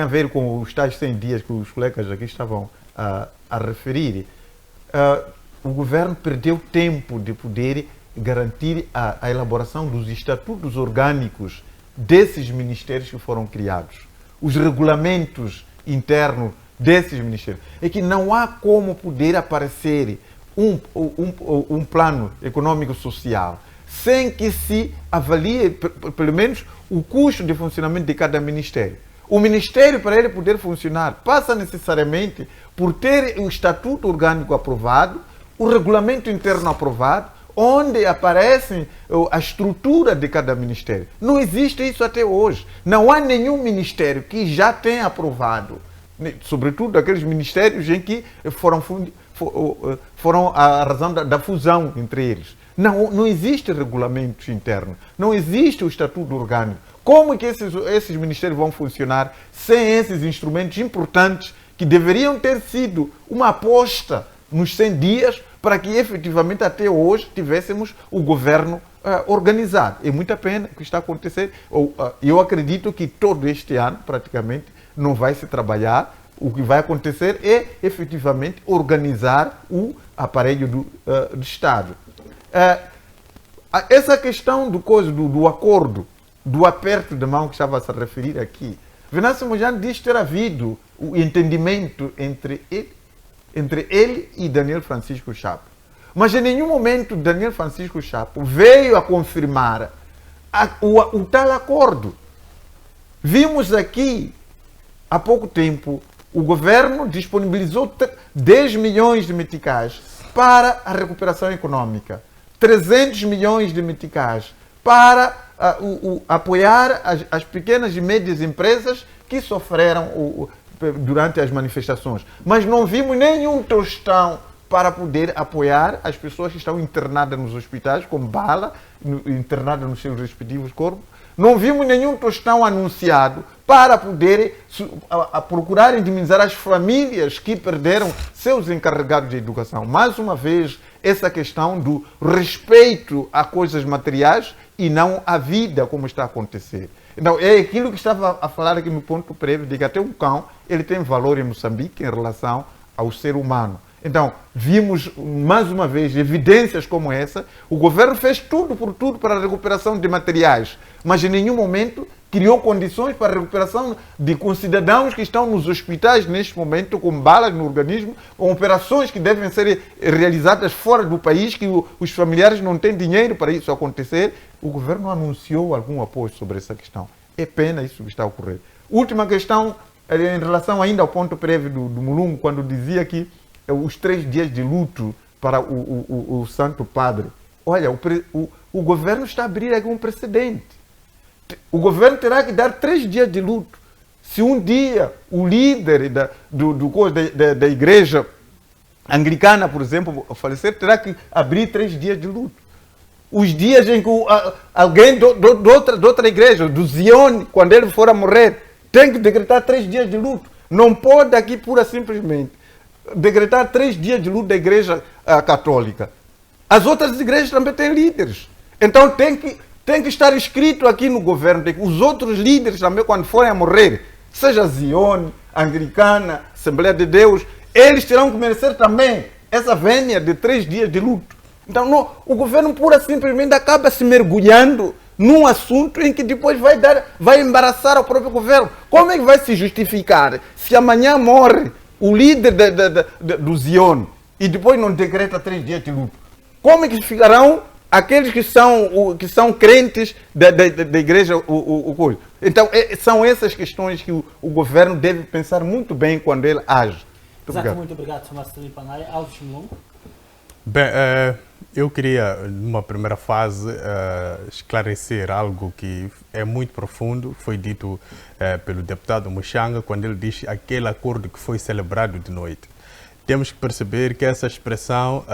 a ver com os tais 100 dias que os colegas aqui estavam a referir. O governo perdeu tempo de poder garantir a elaboração dos estatutos orgânicos desses ministérios que foram criados, os regulamentos internos desses ministérios. É que não há como poder aparecer um plano econômico-social sem que se avalie, pelo menos, o custo de funcionamento de cada ministério. O ministério, para ele poder funcionar, passa necessariamente por ter o estatuto orgânico aprovado, o regulamento interno aprovado, onde aparece a estrutura de cada ministério. Não existe isso até hoje. Não há nenhum ministério que já tenha aprovado, sobretudo aqueles ministérios em que foram a razão da fusão entre eles. Não existe regulamento interno, não existe o estatuto orgânico. Como que esses ministérios vão funcionar sem esses instrumentos importantes que deveriam ter sido uma aposta nos 100 dias para que efetivamente até hoje tivéssemos o governo organizado? É muita pena o que está acontecendo. Eu acredito que todo este ano, praticamente, não vai se trabalhar. O que vai acontecer é efetivamente organizar o aparelho do Estado. Essa questão do acordo, do aperto de mão que estava a se referir aqui, Venâncio Moyano diz ter havido o entendimento entre ele e Daniel Francisco Chapo. Mas em nenhum momento Daniel Francisco Chapo veio a confirmar o tal acordo. Vimos aqui, há pouco tempo, o governo disponibilizou 10 milhões de meticais para a recuperação econômica, 300 milhões de meticais para apoiar as pequenas e médias empresas que sofreram durante as manifestações. Mas não vimos nenhum tostão para poder apoiar as pessoas que estão internadas nos hospitais, com bala, internadas nos seus respectivos corpos. Não vimos nenhum tostão anunciado para poder procurar indemnizar as famílias que perderam seus encarregados de educação. Mais uma vez, essa questão do respeito a coisas materiais e não à vida, como está a acontecer. Então, é aquilo que estava a falar aqui no ponto prévio, de que até um cão ele tem valor em Moçambique em relação ao ser humano. Então, vimos mais uma vez evidências como essa. O governo fez tudo por tudo para a recuperação de materiais, mas em nenhum momento criou condições para a recuperação de concidadãos que estão nos hospitais neste momento com balas no organismo, com operações que devem ser realizadas fora do país, que os familiares não têm dinheiro para isso acontecer. O governo anunciou algum apoio sobre essa questão. É pena isso que está a ocorrer. Última questão, em relação ainda ao ponto prévio do Mulungu, quando dizia que os 3 dias de luto para o Santo Padre. Olha, o governo está a abrir aqui um precedente. O governo terá que dar 3 dias de luto. Se um dia o líder da igreja anglicana, por exemplo, falecer, terá que abrir 3 dias de luto. Os dias em que alguém de outra igreja, do Zion, quando ele for a morrer, tem que decretar 3 dias de luto. Não pode aqui pura simplesmente decretar 3 dias de luto da igreja católica. As outras igrejas também têm líderes. Então tem que estar escrito aqui no governo que os outros líderes também, quando forem a morrer, seja Zion, Anglicana, Assembleia de Deus, eles terão que merecer também essa vênia de 3 dias de luto. Então não, o governo pura simplesmente acaba se mergulhando num assunto em que depois vai embaraçar o próprio governo. Como é que vai se justificar se amanhã morre o líder do Zion e depois não decreta 3 dias de luto? Como é que ficarão aqueles que são crentes da igreja? Então, são essas questões que o governo deve pensar muito bem quando ele age. Muito obrigado, Sr. Marcelino Pangai. Alves Mulungu. Bem, eu queria, numa primeira fase, esclarecer algo que é muito profundo. Foi dito pelo deputado Mushanga quando ele diz aquele acordo que foi celebrado de noite. Temos que perceber que essa expressão,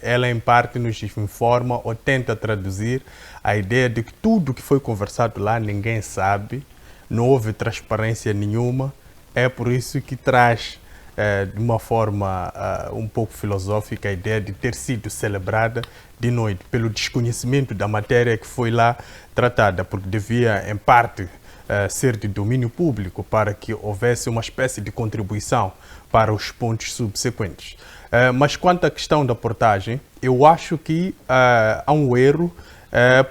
ela em parte nos informa ou tenta traduzir a ideia de que tudo que foi conversado lá ninguém sabe, não houve transparência nenhuma. É por isso que traz de uma forma um pouco filosófica, a ideia de ter sido celebrada de noite, pelo desconhecimento da matéria que foi lá tratada, porque devia, em parte, ser de domínio público para que houvesse uma espécie de contribuição para os pontos subsequentes. Mas quanto à questão da portagem, eu acho que há um erro,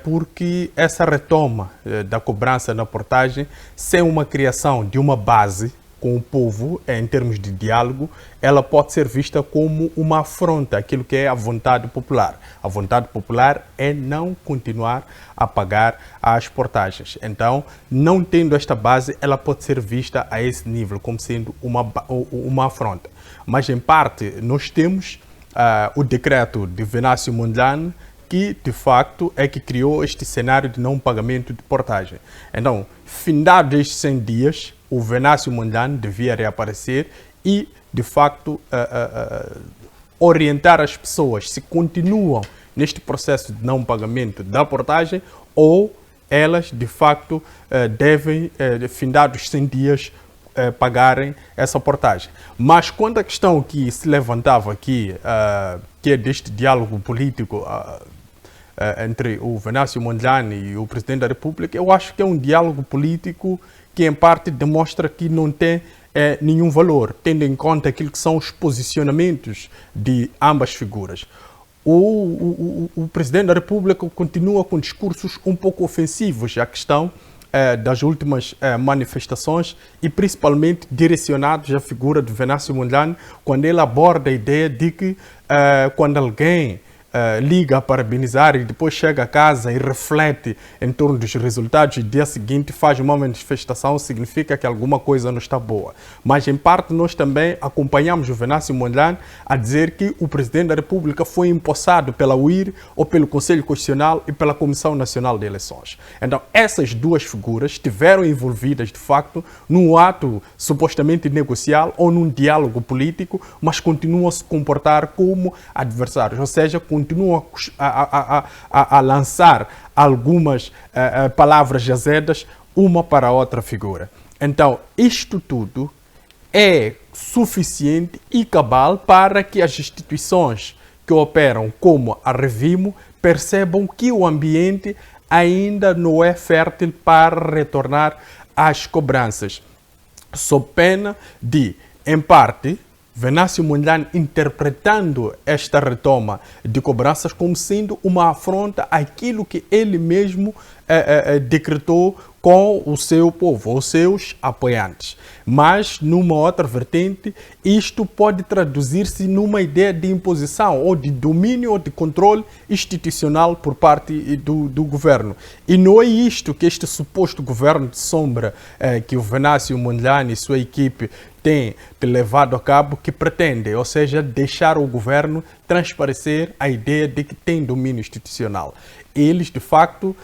porque essa retoma da cobrança na portagem, sem uma criação de uma base com o povo, em termos de diálogo, ela pode ser vista como uma afronta àquilo que é a vontade popular. A vontade popular é não continuar a pagar as portagens. Então, não tendo esta base, ela pode ser vista a esse nível, como sendo uma afronta. Mas, em parte, nós temos o decreto de Venâncio Mondlane, que, de facto, é que criou este cenário de não pagamento de portagem. Então, findados estes 100 dias, o Venâncio Mondlane devia reaparecer e, de facto, orientar as pessoas se continuam neste processo de não pagamento da portagem ou elas, de facto, devem, findados 100 dias, pagarem essa portagem. Mas quanto à questão que se levantava aqui, que é deste diálogo político entre o Venâncio Mondlane e o Presidente da República, eu acho que é um diálogo político que, em parte, demonstra que não tem nenhum valor, tendo em conta aquilo que são os posicionamentos de ambas figuras. O Presidente da República continua com discursos um pouco ofensivos à questão das últimas manifestações e principalmente direcionados à figura de Venâncio Mondlane, quando ele aborda a ideia de que quando alguém liga a parabenizar e depois chega a casa e reflete em torno dos resultados e no dia seguinte faz uma manifestação, significa que alguma coisa não está boa. Mas, em parte, nós também acompanhamos o Venâncio Mondlane a dizer que o Presidente da República foi empossado pela UIR ou pelo Conselho Constitucional e pela Comissão Nacional de Eleições. Então, essas duas figuras estiveram envolvidas, de facto, num ato supostamente negocial ou num diálogo político, mas continuam a se comportar como adversários, ou seja, continuam a lançar algumas palavras azedas uma para a outra figura. Então, isto tudo é suficiente e cabal para que as instituições que operam como a Revimo percebam que o ambiente ainda não é fértil para retornar às cobranças, sob pena de, em parte, Venâncio Mondlane interpretando esta retoma de cobranças como sendo uma afronta àquilo que ele mesmo decretou com o seu povo, os seus apoiantes. Mas, numa outra vertente, isto pode traduzir-se numa ideia de imposição ou de domínio ou de controle institucional por parte do governo. E não é isto que este suposto governo de sombra que o Venâncio Mondlane e sua equipe tem levado a cabo que pretende, ou seja, deixar o governo transparecer a ideia de que tem domínio institucional. Eles, de facto,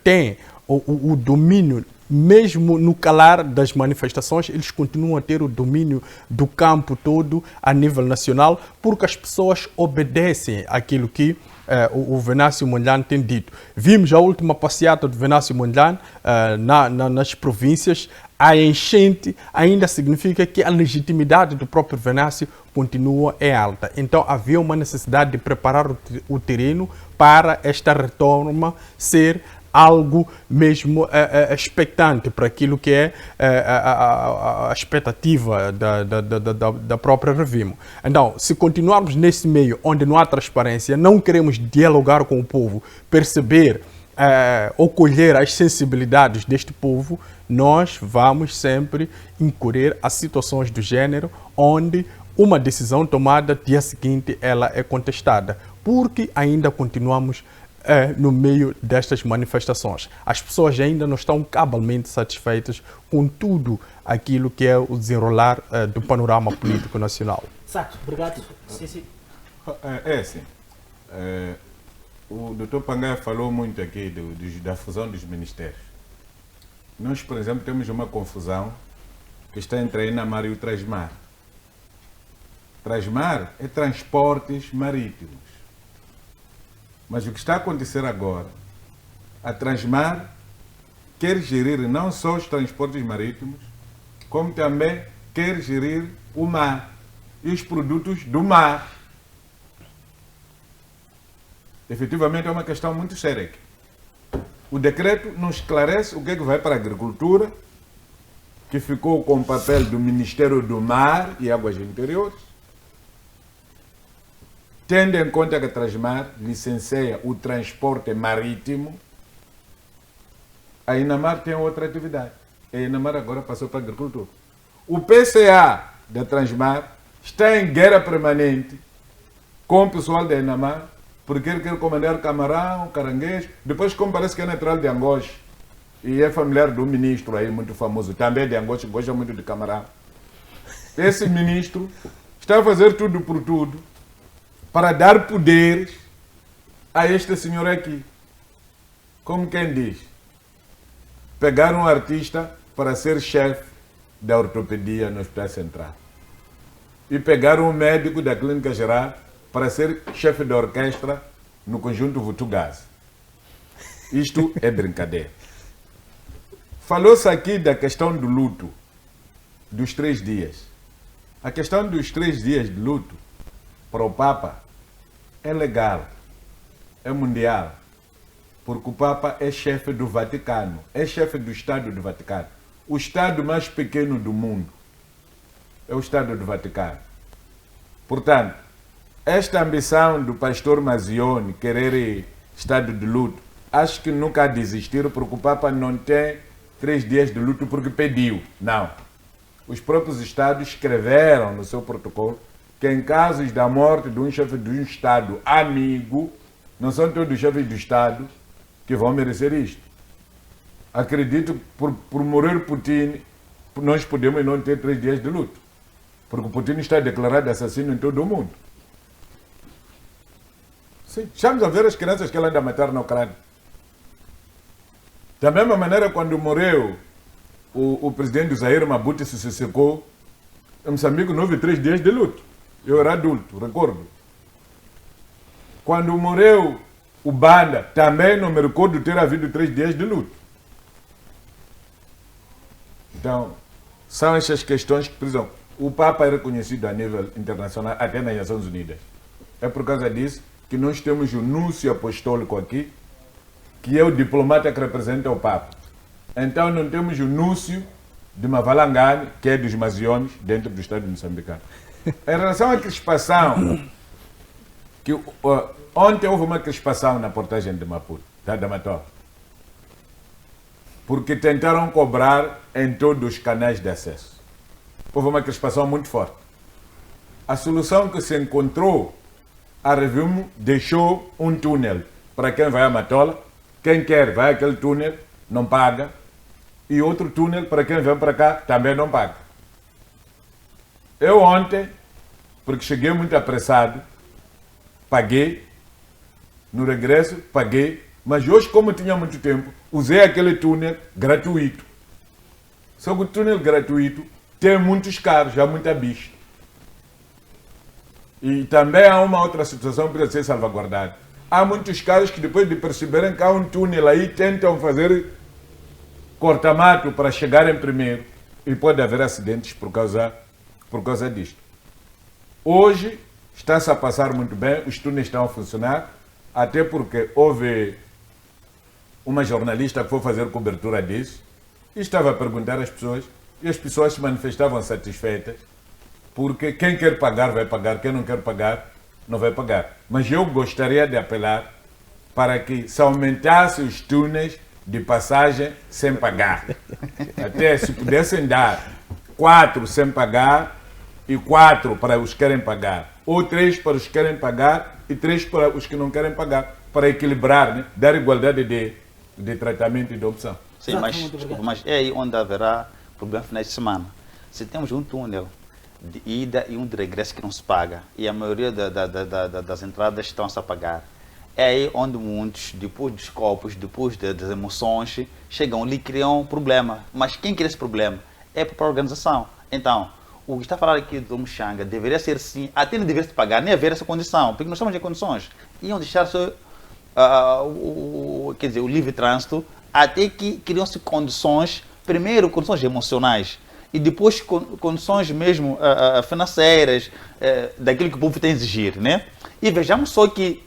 têm o domínio, mesmo no calar das manifestações, eles continuam a ter o domínio do campo todo a nível nacional, porque as pessoas obedecem àquilo que o Venâncio Mondlane tem dito. Vimos a última passeata do Venâncio Mondlane nas províncias. A enchente ainda significa que a legitimidade do próprio Venâncio continua alta. Então havia uma necessidade de preparar o terreno para esta retoma ser algo mesmo expectante para aquilo que é a expectativa da própria Revimo. Então, se continuarmos nesse meio onde não há transparência, não queremos dialogar com o povo, perceber ou colher as sensibilidades deste povo, nós vamos sempre incorrer a situações do gênero onde uma decisão tomada, dia seguinte, ela é contestada, porque ainda continuamos no meio destas manifestações. As pessoas ainda não estão cabalmente satisfeitas com tudo aquilo que é o desenrolar do panorama político nacional. Exato, obrigado. Sim, sim. Sim. O Dr. Pangaia falou muito aqui da fusão dos ministérios. Nós, por exemplo, temos uma confusão que está entre a Inamar e o Trasmar. Trasmar é transportes marítimos. Mas o que está a acontecer agora, a Trasmar quer gerir não só os transportes marítimos, como também quer gerir o mar e os produtos do mar. Efetivamente é uma questão muito séria aqui. O decreto não esclarece o que é que vai para a agricultura, que ficou com o papel do Ministério do Mar e Águas Interiores, tendo em conta que a Transmar licencia o transporte marítimo. A Inamar tem outra atividade. A Inamar agora passou para a agricultura. O PCA da Transmar está em guerra permanente com o pessoal da Inamar, porque ele quer comandar camarão, caranguejo, depois como parece que é natural de Angoche e é familiar do ministro aí muito famoso, também de Angoche, gosta muito de camarão. Esse ministro está a fazer tudo por tudo para dar poderes a este senhor aqui. Como quem diz, pegar um artista para ser chefe da ortopedia no Hospital Central e pegar um médico da Clínica Geral para ser chefe da orquestra no conjunto Vutugás. Isto é brincadeira. Falou-se aqui da questão do luto, dos 3 dias. A questão dos 3 dias de luto para o Papa é legal, é mundial, porque o Papa é chefe do Vaticano, é chefe do Estado do Vaticano. O Estado mais pequeno do mundo é o Estado do Vaticano. Portanto, esta ambição do pastor Mazioni querer estado de luto, acho que nunca há de existir, porque o Papa não tem 3 dias de luto porque pediu. Não. Os próprios Estados escreveram no seu protocolo que em casos da morte de um chefe de um Estado amigo, não são todos os chefes do Estado que vão merecer isto. Acredito que por morrer Putin, nós podemos não ter 3 dias de luto, porque o Putin está declarado assassino em todo o mundo. Sim, estamos a ver as crianças que ele anda a matar na Ucrânia. Da mesma maneira, quando morreu o presidente Zaire Mabuti Sissoko, em Moçambique não houve 3 dias de luto. Eu era adulto, recordo. Quando morreu o Banda, também não me recordo ter havido 3 dias de luto. Então, são essas questões que precisam. O Papa é reconhecido a nível internacional, até nas Nações Unidas. É por causa disso que nós temos o núncio apostólico aqui, que é o diplomata que representa o Papa. Então não temos o núncio de Mavalangani, que é dos Maziones, dentro do Estado moçambicano. Em relação à crispação, que ontem houve uma crispação na portagem de Maputo, da Matola, porque tentaram cobrar em todos os canais de acesso. Houve uma crispação muito forte. A solução que se encontrou, a Revimo deixou um túnel para quem vai a Matola, quem quer vai àquele túnel, não paga, e outro túnel para quem vem para cá, também não paga. Eu ontem, porque cheguei muito apressado, paguei, no regresso paguei, mas hoje, como tinha muito tempo, usei aquele túnel gratuito. Só que o túnel gratuito tem muitos carros, há muita bicha. E também há uma outra situação que precisa ser salvaguardada. Há muitos carros que depois de perceberem que há um túnel aí, tentam fazer corta-mato para chegarem primeiro. E pode haver acidentes por causa disto. Hoje está-se a passar muito bem, os túneis estão a funcionar, até porque houve uma jornalista que foi fazer cobertura disso e estava a perguntar às pessoas, e as pessoas se manifestavam satisfeitas, porque quem quer pagar vai pagar, quem não quer pagar não vai pagar. Mas eu gostaria de apelar para que se aumentasse os túneis de passagem sem pagar. Até se pudessem dar 4 sem pagar e 4 para os que querem pagar. Ou 3 para os que querem pagar e 3 para os que não querem pagar. Para equilibrar, né? Dar igualdade de tratamento e de opção. Sim, mas é aí onde haverá problema finais de semana. Se temos um túnel de ida e um de regresso que não se paga, e a maioria das entradas estão-se a pagar, é aí onde muitos, depois dos copos, depois das emoções, chegam ali e criam um problema. Mas quem cria esse problema? É a própria organização. Então, o que está a falar aqui do Muxanga deveria ser sim, até não deveria se pagar, nem haver essa condição, porque nós estamos em condições. Iam deixar só quer dizer, o livre trânsito, até que criam-se condições, primeiro condições emocionais, e depois condições mesmo financeiras, daquilo que o povo tem a exigir, né? E vejamos só que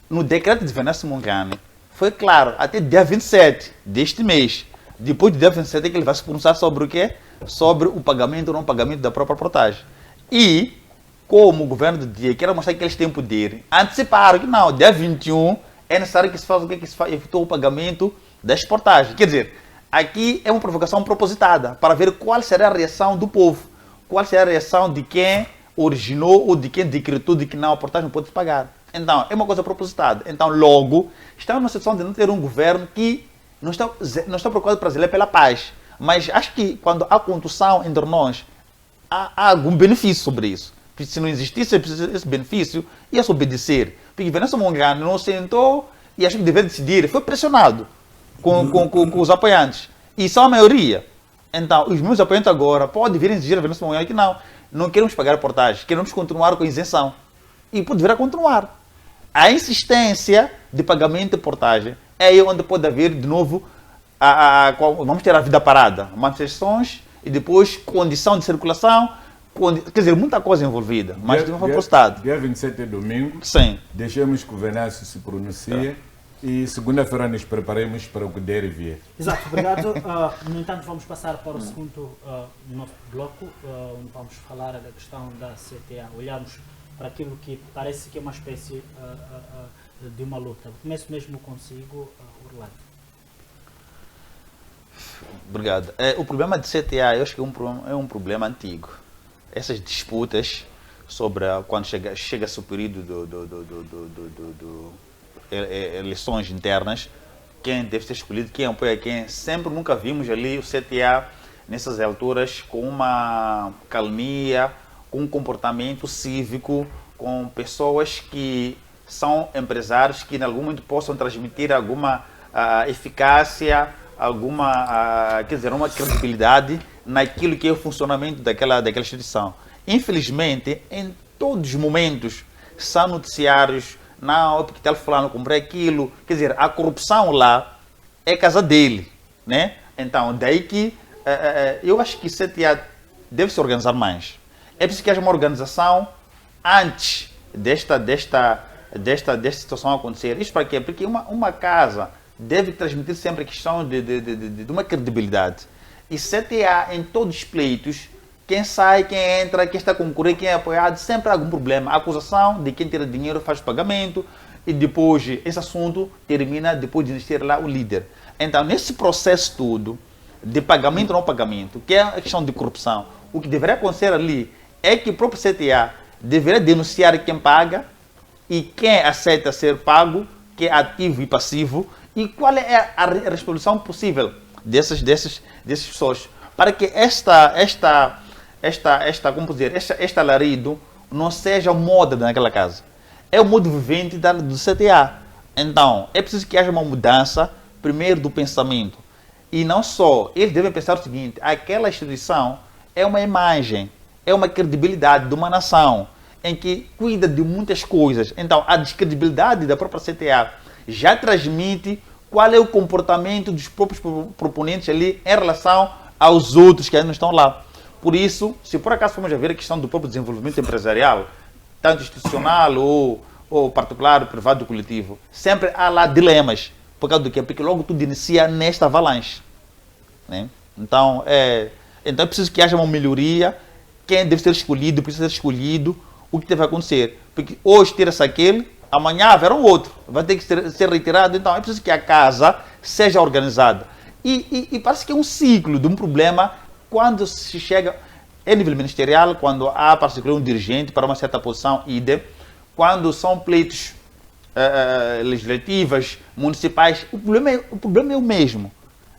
no decreto de Venâncio Mondlane foi claro, até dia 27 deste mês, depois do dia 27 é que ele vai se pronunciar sobre o quê? Sobre o pagamento ou não pagamento da própria portagem. E, como o governo do dia quer mostrar que eles têm poder, anteciparam que não, dia 21 é necessário que se faça o que? Que se efetua o pagamento das portagens. Quer dizer, aqui é uma provocação propositada para ver qual será a reação do povo, qual será a reação de quem originou ou de quem decretou de que não, a portagem não pode se pagar. Então, é uma coisa propositada. Então, logo, estamos numa situação de não ter um governo que não está procurado para zelar pela paz. Mas acho que quando há condução entre nós, há algum benefício sobre isso. Porque se não existisse esse benefício, ia-se obedecer. Porque Venâncio Mondlane não sentou e achou que deveria decidir. Foi pressionado com os apoiantes. E são a maioria. Então, os meus apoiantes agora podem vir exigir a Venâncio Mondlane que não queremos pagar a portagem, queremos continuar com a isenção. E poderá continuar. A insistência de pagamento de portagem é aí onde pode haver de novo, vamos ter a vida parada, manifestações e depois condição de circulação, quer dizer, muita coisa envolvida, mas de uma forma propositada. Dia 27 é domingo, sim. Deixemos que o Venâncio se pronuncie e segunda-feira nos preparemos para o que der e vier. Exato, obrigado. No entanto, vamos passar para o segundo nosso bloco, onde vamos falar da questão da CTA. Olhamos para aquilo que parece que é uma espécie de uma luta. Começo mesmo consigo, Orlando. Obrigado. O problema de CTA, eu acho que é um problema antigo. Essas disputas sobre quando chega-se o período eleições internas, quem deve ser escolhido, quem apoia quem, sempre nunca vimos ali o CTA nessas alturas com uma calmia, com um comportamento cívico, com pessoas que são empresários que em algum momento possam transmitir alguma eficácia, alguma, quer dizer, uma credibilidade naquilo que é o funcionamento daquela instituição. Infelizmente, em todos os momentos, são noticiários, não, porque tal fulano comprou aquilo, quer dizer, a corrupção lá é casa dele, né? Então, daí que eu acho que o CTA deve se organizar mais. É preciso que haja uma organização antes desta situação acontecer. Isso para quê? Porque uma casa deve transmitir sempre a questão de uma credibilidade. E CTA, em todos os pleitos, quem sai, quem entra, quem está a concorrer, quem é apoiado, sempre há algum problema. A acusação de quem tira dinheiro faz pagamento e depois esse assunto termina depois de existir lá o líder. Então, nesse processo todo, de pagamento ou não pagamento, que é a questão de corrupção, o que deveria acontecer ali é que o próprio CTA deveria denunciar quem paga e quem aceita ser pago, que é ativo e passivo, e qual é a resolução possível dessas pessoas, para que este alarido não seja moda naquela casa. É o modo vivente do CTA. Então, é preciso que haja uma mudança, primeiro, do pensamento. E não só, eles devem pensar o seguinte, aquela instituição é uma imagem, é uma credibilidade de uma nação, em que cuida de muitas coisas. Então, a descredibilidade da própria CTA já transmite qual é o comportamento dos próprios proponentes ali em relação aos outros que ainda não estão lá. Por isso, se por acaso formos a ver a questão do próprio desenvolvimento empresarial, tanto institucional ou particular, privado ou coletivo, sempre há lá dilemas. Por causa do quê? Porque logo tudo inicia nesta avalanche. Né? Então, é preciso que haja uma melhoria. Quem deve ser escolhido, precisa ser escolhido. O que deve acontecer? Porque hoje tira-se aquele, amanhã haverá um outro. Vai ter que ser retirado. Então, é preciso que a casa seja organizada. E parece que é um ciclo de um problema quando se chega a nível ministerial, quando há para se criar um dirigente para uma certa posição, quando são pleitos legislativas, municipais, o problema é o mesmo.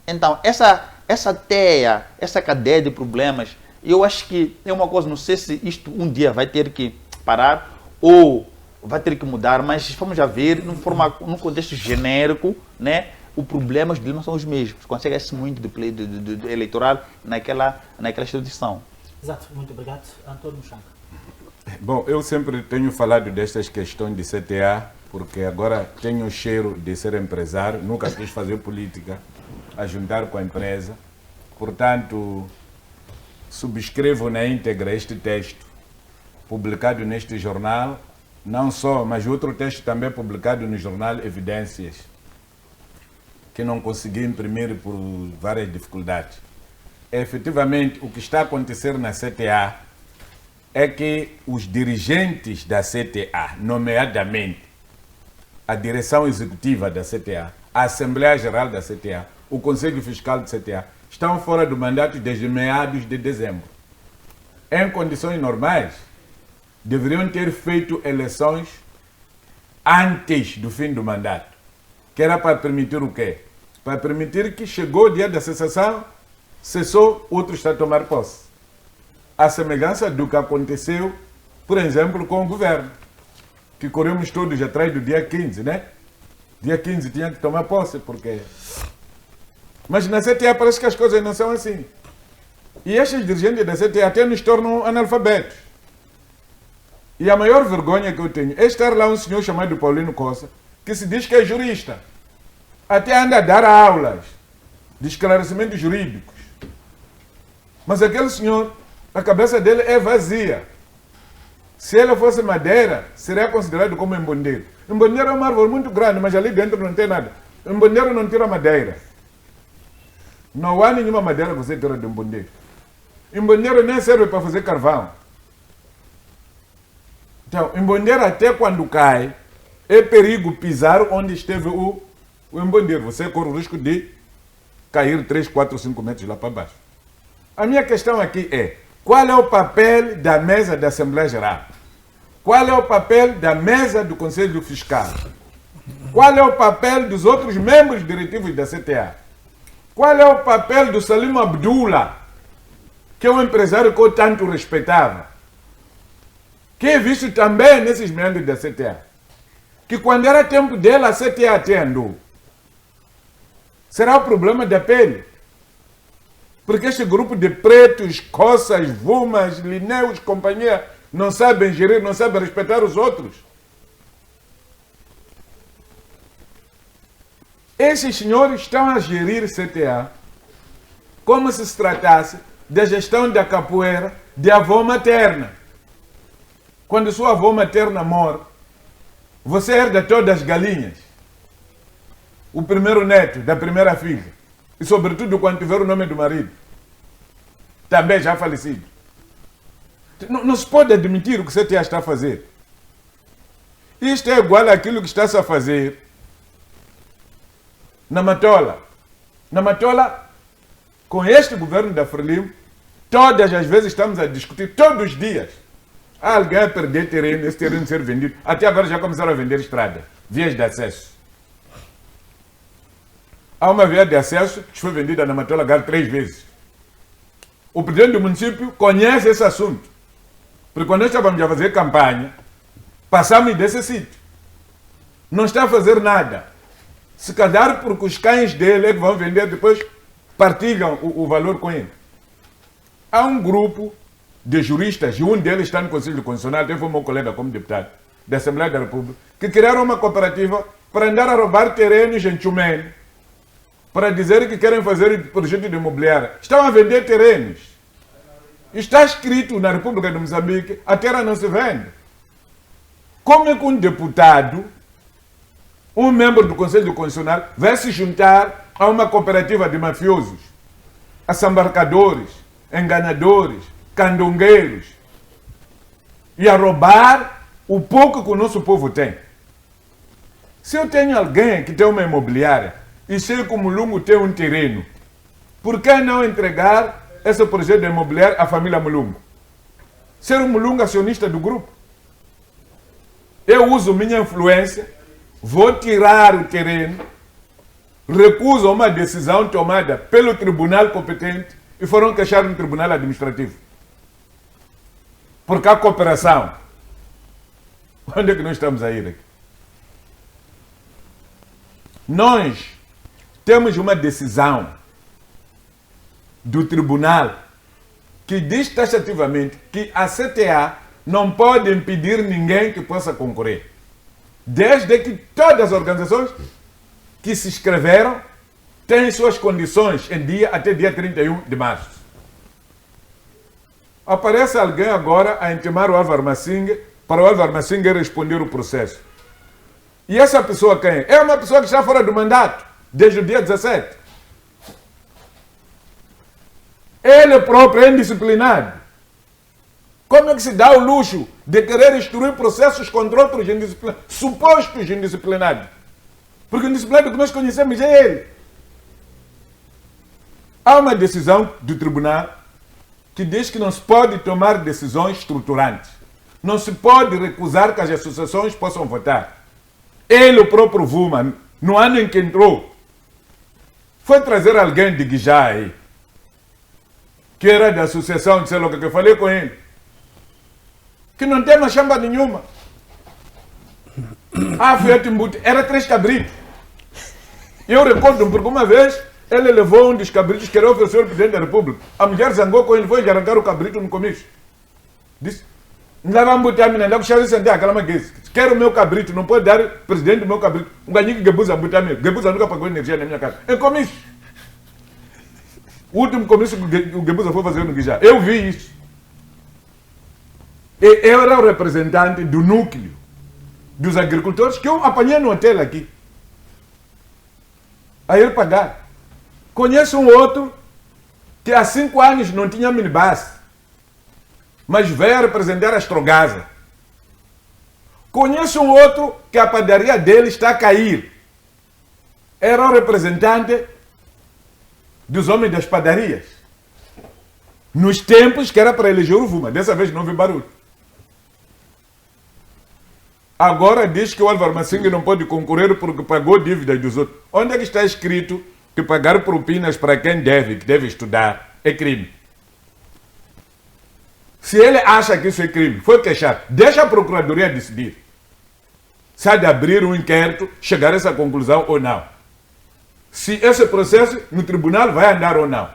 Então, essa teia, essa cadeia de problemas, eu acho que é uma coisa, não sei se isto um dia vai ter que parar ou vai ter que mudar, mas vamos já ver, num contexto genérico, né, os problemas são os mesmos. Consegue-se muito do eleitoral naquela instituição. Exato, muito obrigado. Antônio Muxanga. Bom, eu sempre tenho falado destas questões de CTA, porque agora tenho o cheiro de ser empresário, nunca quis fazer política, a juntar com a empresa. Portanto, subscrevo na íntegra este texto publicado neste jornal, não só, mas outro texto também publicado no jornal Evidências, que não consegui imprimir por várias dificuldades. Efetivamente, o que está a acontecer na CTA é que os dirigentes da CTA, nomeadamente a direção executiva da CTA, a Assembleia Geral da CTA, o Conselho Fiscal da CTA, estão fora do mandato desde meados de dezembro. Em condições normais, deveriam ter feito eleições antes do fim do mandato, que era para permitir o quê? Para permitir que chegou o dia da cessação, cessou, outro está a tomar posse. A semelhança do que aconteceu, por exemplo, com o governo, que corremos todos atrás do dia 15, né? Dia 15 tinha que tomar posse, porque... Mas na CTA parece que as coisas não são assim. E estes dirigentes da CTA até nos tornam analfabetos. E a maior vergonha que eu tenho é estar lá um senhor chamado Paulino Costa, que se diz que é jurista. Até anda a dar aulas de esclarecimentos jurídicos. Mas aquele senhor, a cabeça dele é vazia. Se ela fosse madeira, seria considerado como embondeiro. Embondeiro é uma árvore muito grande, mas ali dentro não tem nada. Embondeiro não tira madeira. Não há nenhuma madeira que você tira de embondeiro. Embondeiro nem serve para fazer carvão. Então, embondeiro até quando cai, é perigo pisar onde esteve o embondeiro. Você corre o risco de cair 3, 4, 5 metros lá para baixo. A minha questão aqui é, qual é o papel da mesa da Assembleia Geral? Qual é o papel da mesa do Conselho Fiscal? Qual é o papel dos outros membros diretivos da CTA? Qual é o papel do Salim Abdullah, que é um empresário que eu tanto respeitava, que é visto também nesses membros da CTA, que quando era tempo dele a CTA até andou. Será o problema da pele? Porque este grupo de pretos, coças, vumas, lineus, companhia, não sabem gerir, não sabem respeitar os outros. Esses senhores estão a gerir CTA como se tratasse da gestão da capoeira de avó materna. Quando sua avó materna morre, você herda todas as galinhas, o primeiro neto da primeira filha, e sobretudo quando tiver o nome do marido, também já falecido. Não se pode admitir o que CTA está a fazer. Isto é igual àquilo que está-se a fazer na Matola. Na Matola, com este governo da Frelimo, todas as vezes estamos a discutir, todos os dias. Alguém a perder terreno, esse terreno ser vendido. Até agora já começaram a vender estradas, vias de acesso. Há uma via de acesso que foi vendida na Matola Gar 3 vezes. O presidente do município conhece esse assunto. Porque quando nós estávamos a fazer campanha, passamos desse sítio. Não está a fazer nada. Se calhar porque os cães dele é que vão vender, depois partilham o valor com ele. Há um grupo de juristas, e um deles está no Conselho Constitucional, até foi meu colega como deputado da Assembleia da República, que criaram uma cooperativa para andar a roubar terrenos em Chumene, para dizer que querem fazer projeto de imobiliário. Estão a vender terrenos. Está escrito na República de Moçambique, a terra não se vende. Como é que um deputado, um membro do Conselho Constitucional, vai se juntar a uma cooperativa de mafiosos, assambarcadores, enganadores, candongueiros, e a roubar o pouco que o nosso povo tem? Se eu tenho alguém que tem uma imobiliária e sei que o Mulungu tem um terreno, por que não entregar esse projeto de imobiliário à família Mulungu? Ser o Mulungu acionista do grupo. Eu uso minha influência, vou tirar o terreno, recuso uma decisão tomada pelo tribunal competente e foram queixar no tribunal administrativo. Porque a cooperação, onde é que nós estamos a ir aqui? Nós temos uma decisão do tribunal que diz taxativamente que a CTA não pode impedir ninguém que possa concorrer, desde que todas as organizações que se inscreveram têm suas condições em dia até dia 31 de março. Aparece alguém agora a intimar o Álvaro Massinga para o Álvaro Massinga responder o processo. E essa pessoa quem é? É uma pessoa que está fora do mandato, desde o dia 17. Ele próprio é indisciplinado. Como é que se dá o luxo de querer instruir processos contra outros indisciplinados, supostos indisciplinados? Porque o indisciplinado que nós conhecemos é ele. Há uma decisão do tribunal que diz que não se pode tomar decisões estruturantes. Não se pode recusar que as associações possam votar. Ele, o próprio Vuma, no ano em que entrou, foi trazer alguém de Guijá aí, que era da associação de Seloca, que eu falei com ele, que não tem mais chamba nenhuma. Fiat era 3 cabritos. Eu recordo, porque uma vez ele levou um dos cabritos que era oferecer ao presidente da República. A mulher zangou com ele, foi arrancar o cabrito no comício. Disse, não vamos botar a menina, não vou sentar aquela maguese. Quero o meu cabrito, não pode dar presidente do meu cabrito. Um galinho que Gebuza botar mesmo. Gebuza nunca pagou energia na minha casa. Em comício. O último comício que o Gebuza foi fazer no Guijá. Eu vi isso. E eu era o representante do núcleo dos agricultores que eu apanhei no hotel aqui. A ele pagar. Conheço um outro que há 5 anos não tinha minibus, mas veio representar a Astrogasa. Conheço um outro que a padaria dele está a cair. Era o representante dos homens das padarias. Nos tempos que era para eleger o Vuma. Dessa vez não houve barulho. Agora diz que o Álvaro Massinga não pode concorrer porque pagou dívidas dos outros. Onde é que está escrito que pagar propinas para quem deve, que deve estudar, é crime? Se ele acha que isso é crime, foi queixar. Deixa a Procuradoria decidir. Se há de abrir um inquérito, chegar a essa conclusão ou não. Se esse processo no tribunal vai andar ou não.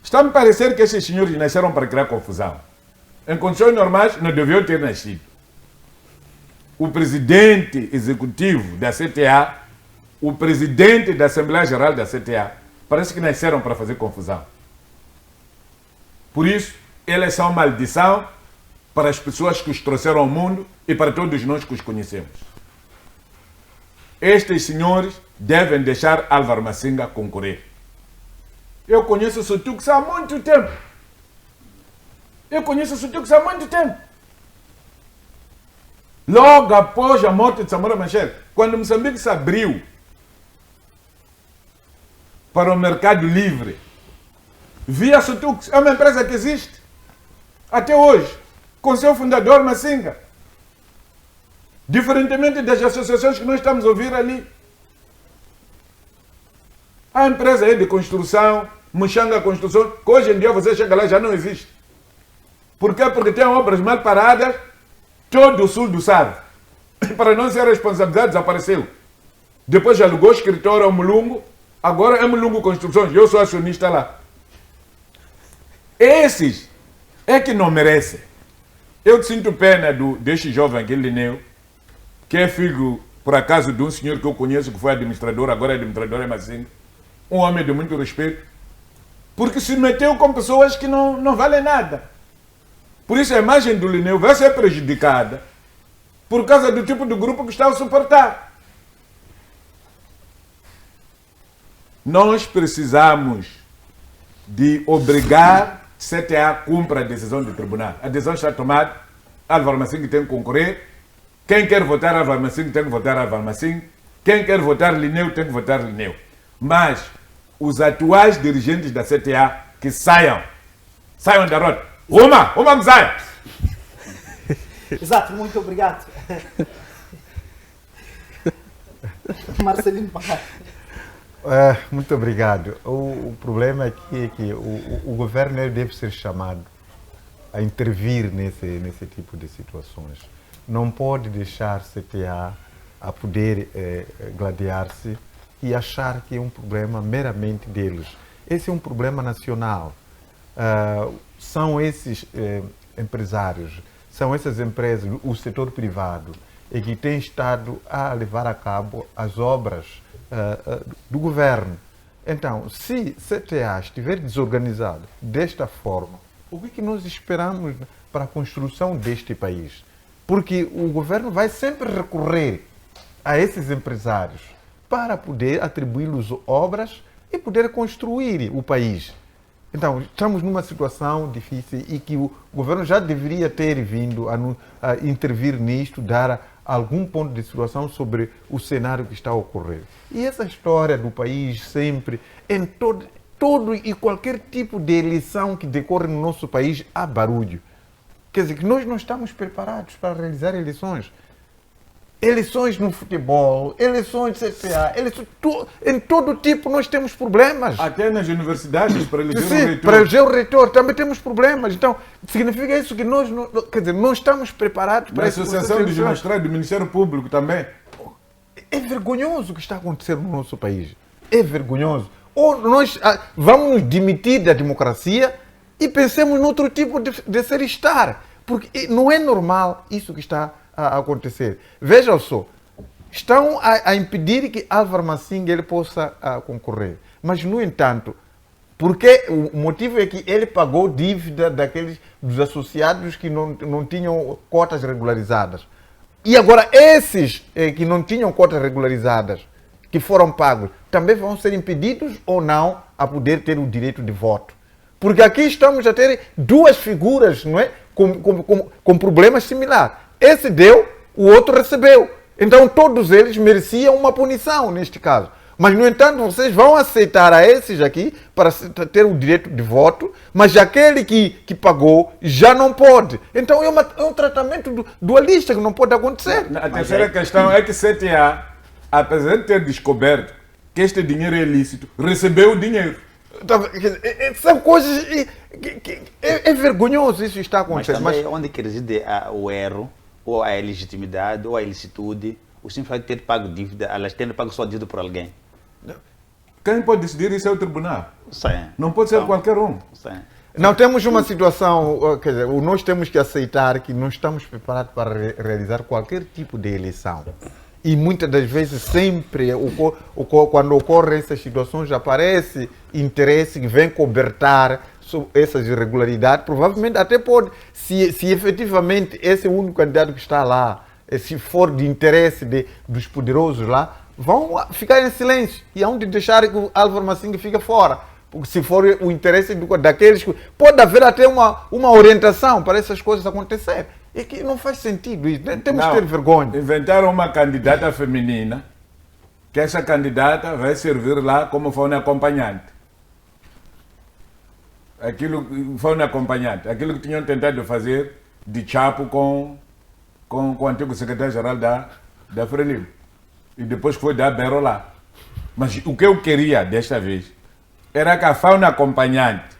Está a me parecer que esses senhores nasceram para criar confusão. Em condições normais, não deviam ter nascido. O presidente executivo da CTA, o presidente da Assembleia Geral da CTA, parece que nasceram para fazer confusão. Por isso, eles são maldição para as pessoas que os trouxeram ao mundo e para todos nós que os conhecemos. Estes senhores devem deixar Álvaro Massinga concorrer. Eu conheço o Sotux há muito tempo. Logo após a morte de Samora Machel, quando Moçambique se abriu para o mercado livre, via Sotux, é uma empresa que existe até hoje, com seu fundador Massinga. Diferentemente das associações que nós estamos a ouvir ali. A empresa é de construção, Muxanga Construção, que hoje em dia você chega lá já não existe. Por quê? Porque tem obras mal paradas, todo o sul do Sado. Para não ser responsabilizado, desapareceu. Depois alugou o escritório ao Mulungu, agora é Mulungu Construções, eu sou acionista lá. Esses é que não merecem. Eu sinto pena deste jovem aqui, Lineu, que é filho, por acaso, de um senhor que eu conheço, que foi administrador, agora é administrador, é Massinga. Um homem de muito respeito, porque se meteu com pessoas que não valem nada. Por isso a imagem do Lineu vai ser prejudicada por causa do tipo de grupo que está a suportar. Nós precisamos de obrigar CTA a cumpra a decisão do tribunal. A decisão está tomada, Álvaro Massinga tem que concorrer. Quem quer votar Álvaro Massinga tem que votar Álvaro Massinga. Quem quer votar Lineu tem que votar Lineu. Mas os atuais dirigentes da CTA que saiam da rota. Uma saia! Exato, muito obrigado. Marcelino Pagar. Muito obrigado. O problema aqui é que o governo deve ser chamado a intervir nesse tipo de situações. Não pode deixar CTA a poder gladiar-se e achar que é um problema meramente deles. Esse é um problema nacional. São esses empresários, são essas empresas, o setor privado, que têm estado a levar a cabo as obras do governo. Então, se CTA estiver desorganizado desta forma, o que nós esperamos para a construção deste país? Porque o governo vai sempre recorrer a esses empresários para poder atribuí-los obras e poder construir o país. Então, estamos numa situação difícil e que o governo já deveria ter vindo a intervir nisto, dar algum ponto de situação sobre o cenário que está a ocorrer. E essa história do país sempre, em todo e qualquer tipo de eleição que decorre no nosso país, há barulho. Quer dizer, que nós não estamos preparados para realizar eleições. Eleições no futebol, eleições CTA, em todo tipo nós temos problemas. Até nas universidades, para eleger um reitor. Para eleger o reitor também temos problemas. Então, significa isso que nós não, quer dizer, não estamos preparados para isso. A Associação dos Magistrados do Ministério Público também. É vergonhoso o que está acontecendo no nosso país. É vergonhoso. Ou nós vamos nos demitir da democracia e pensemos noutro tipo de ser estar. Porque não é normal isso que está a acontecer. Veja só, estão a impedir que Álvaro Massinga ele possa concorrer. Mas, no entanto, porque o motivo é que ele pagou dívida dos associados que não tinham cotas regularizadas. E agora esses que não tinham cotas regularizadas, que foram pagos, também vão ser impedidos ou não a poder ter o direito de voto. Porque aqui estamos a ter duas figuras, não é? Com problemas similares. Esse deu, o outro recebeu. Então todos eles mereciam uma punição neste caso. Mas, no entanto, vocês vão aceitar a esses aqui para ter o direito de voto, mas aquele que pagou já não pode. Então é um tratamento dualista que não pode acontecer. A terceira questão é que CTA, apesar de ter descoberto que este dinheiro é ilícito, recebeu o dinheiro. São coisas... É vergonhoso isso está acontecendo. Mas também onde que reside o erro, ou a ilegitimidade, ou a ilicitude, o simples fato de ter pago dívida, elas tendo pago só dívida por alguém. Quem pode decidir isso é o tribunal. Sim. Não pode ser qualquer um. Sim. Não temos uma situação, quer dizer, nós temos que aceitar que não estamos preparados para realizar qualquer tipo de eleição. E muitas das vezes, sempre, quando ocorrem essas situações, aparece interesse que vem cobertar essas irregularidades. Provavelmente até pode, se efetivamente esse é o único candidato que está lá, se for de interesse dos poderosos lá, vão ficar em silêncio e hão de deixar que o Álvaro Massinga fique fora. Porque se for o interesse daqueles, pode haver até uma orientação para essas coisas acontecerem. É que não faz sentido isso, temos que ter vergonha. Inventaram uma candidata feminina, que essa candidata vai servir lá como fauna acompanhante. Aquilo que tinham tentado fazer de chapo com o antigo secretário-geral da Frelimo. E depois foi dar Bero lá. Mas o que eu queria desta vez era que a fauna acompanhante